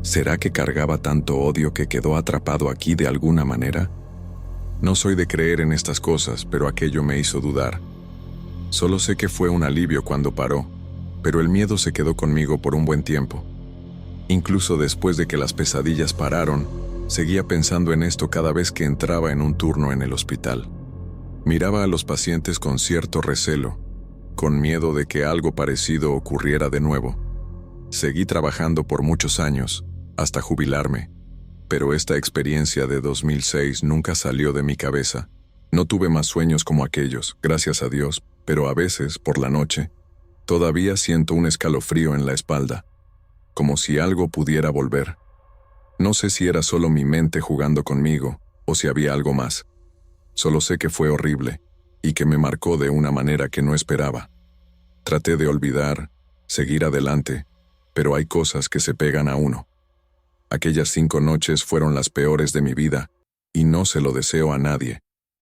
¿Será que cargaba tanto odio que quedó atrapado aquí de alguna manera? No soy de creer en estas cosas, pero aquello me hizo dudar. Solo sé que fue un alivio cuando paró, pero el miedo se quedó conmigo por un buen tiempo. Incluso después de que las pesadillas pararon, seguía pensando en esto cada vez que entraba en un turno en el hospital. Miraba a los pacientes con cierto recelo, con miedo de que algo parecido ocurriera de nuevo. Seguí trabajando por muchos años, hasta jubilarme, pero esta experiencia de 2006 nunca salió de mi cabeza. No tuve más sueños como aquellos, gracias a Dios, pero a veces, por la noche, todavía siento un escalofrío en la espalda, como si algo pudiera volver. No sé si era solo mi mente jugando conmigo, o si había algo más. Solo sé que fue horrible, y que me marcó de una manera que no esperaba. Traté de olvidar, seguir adelante, pero hay cosas que se pegan a uno. Aquellas 5 noches fueron las peores de mi vida, y no se lo deseo a nadie.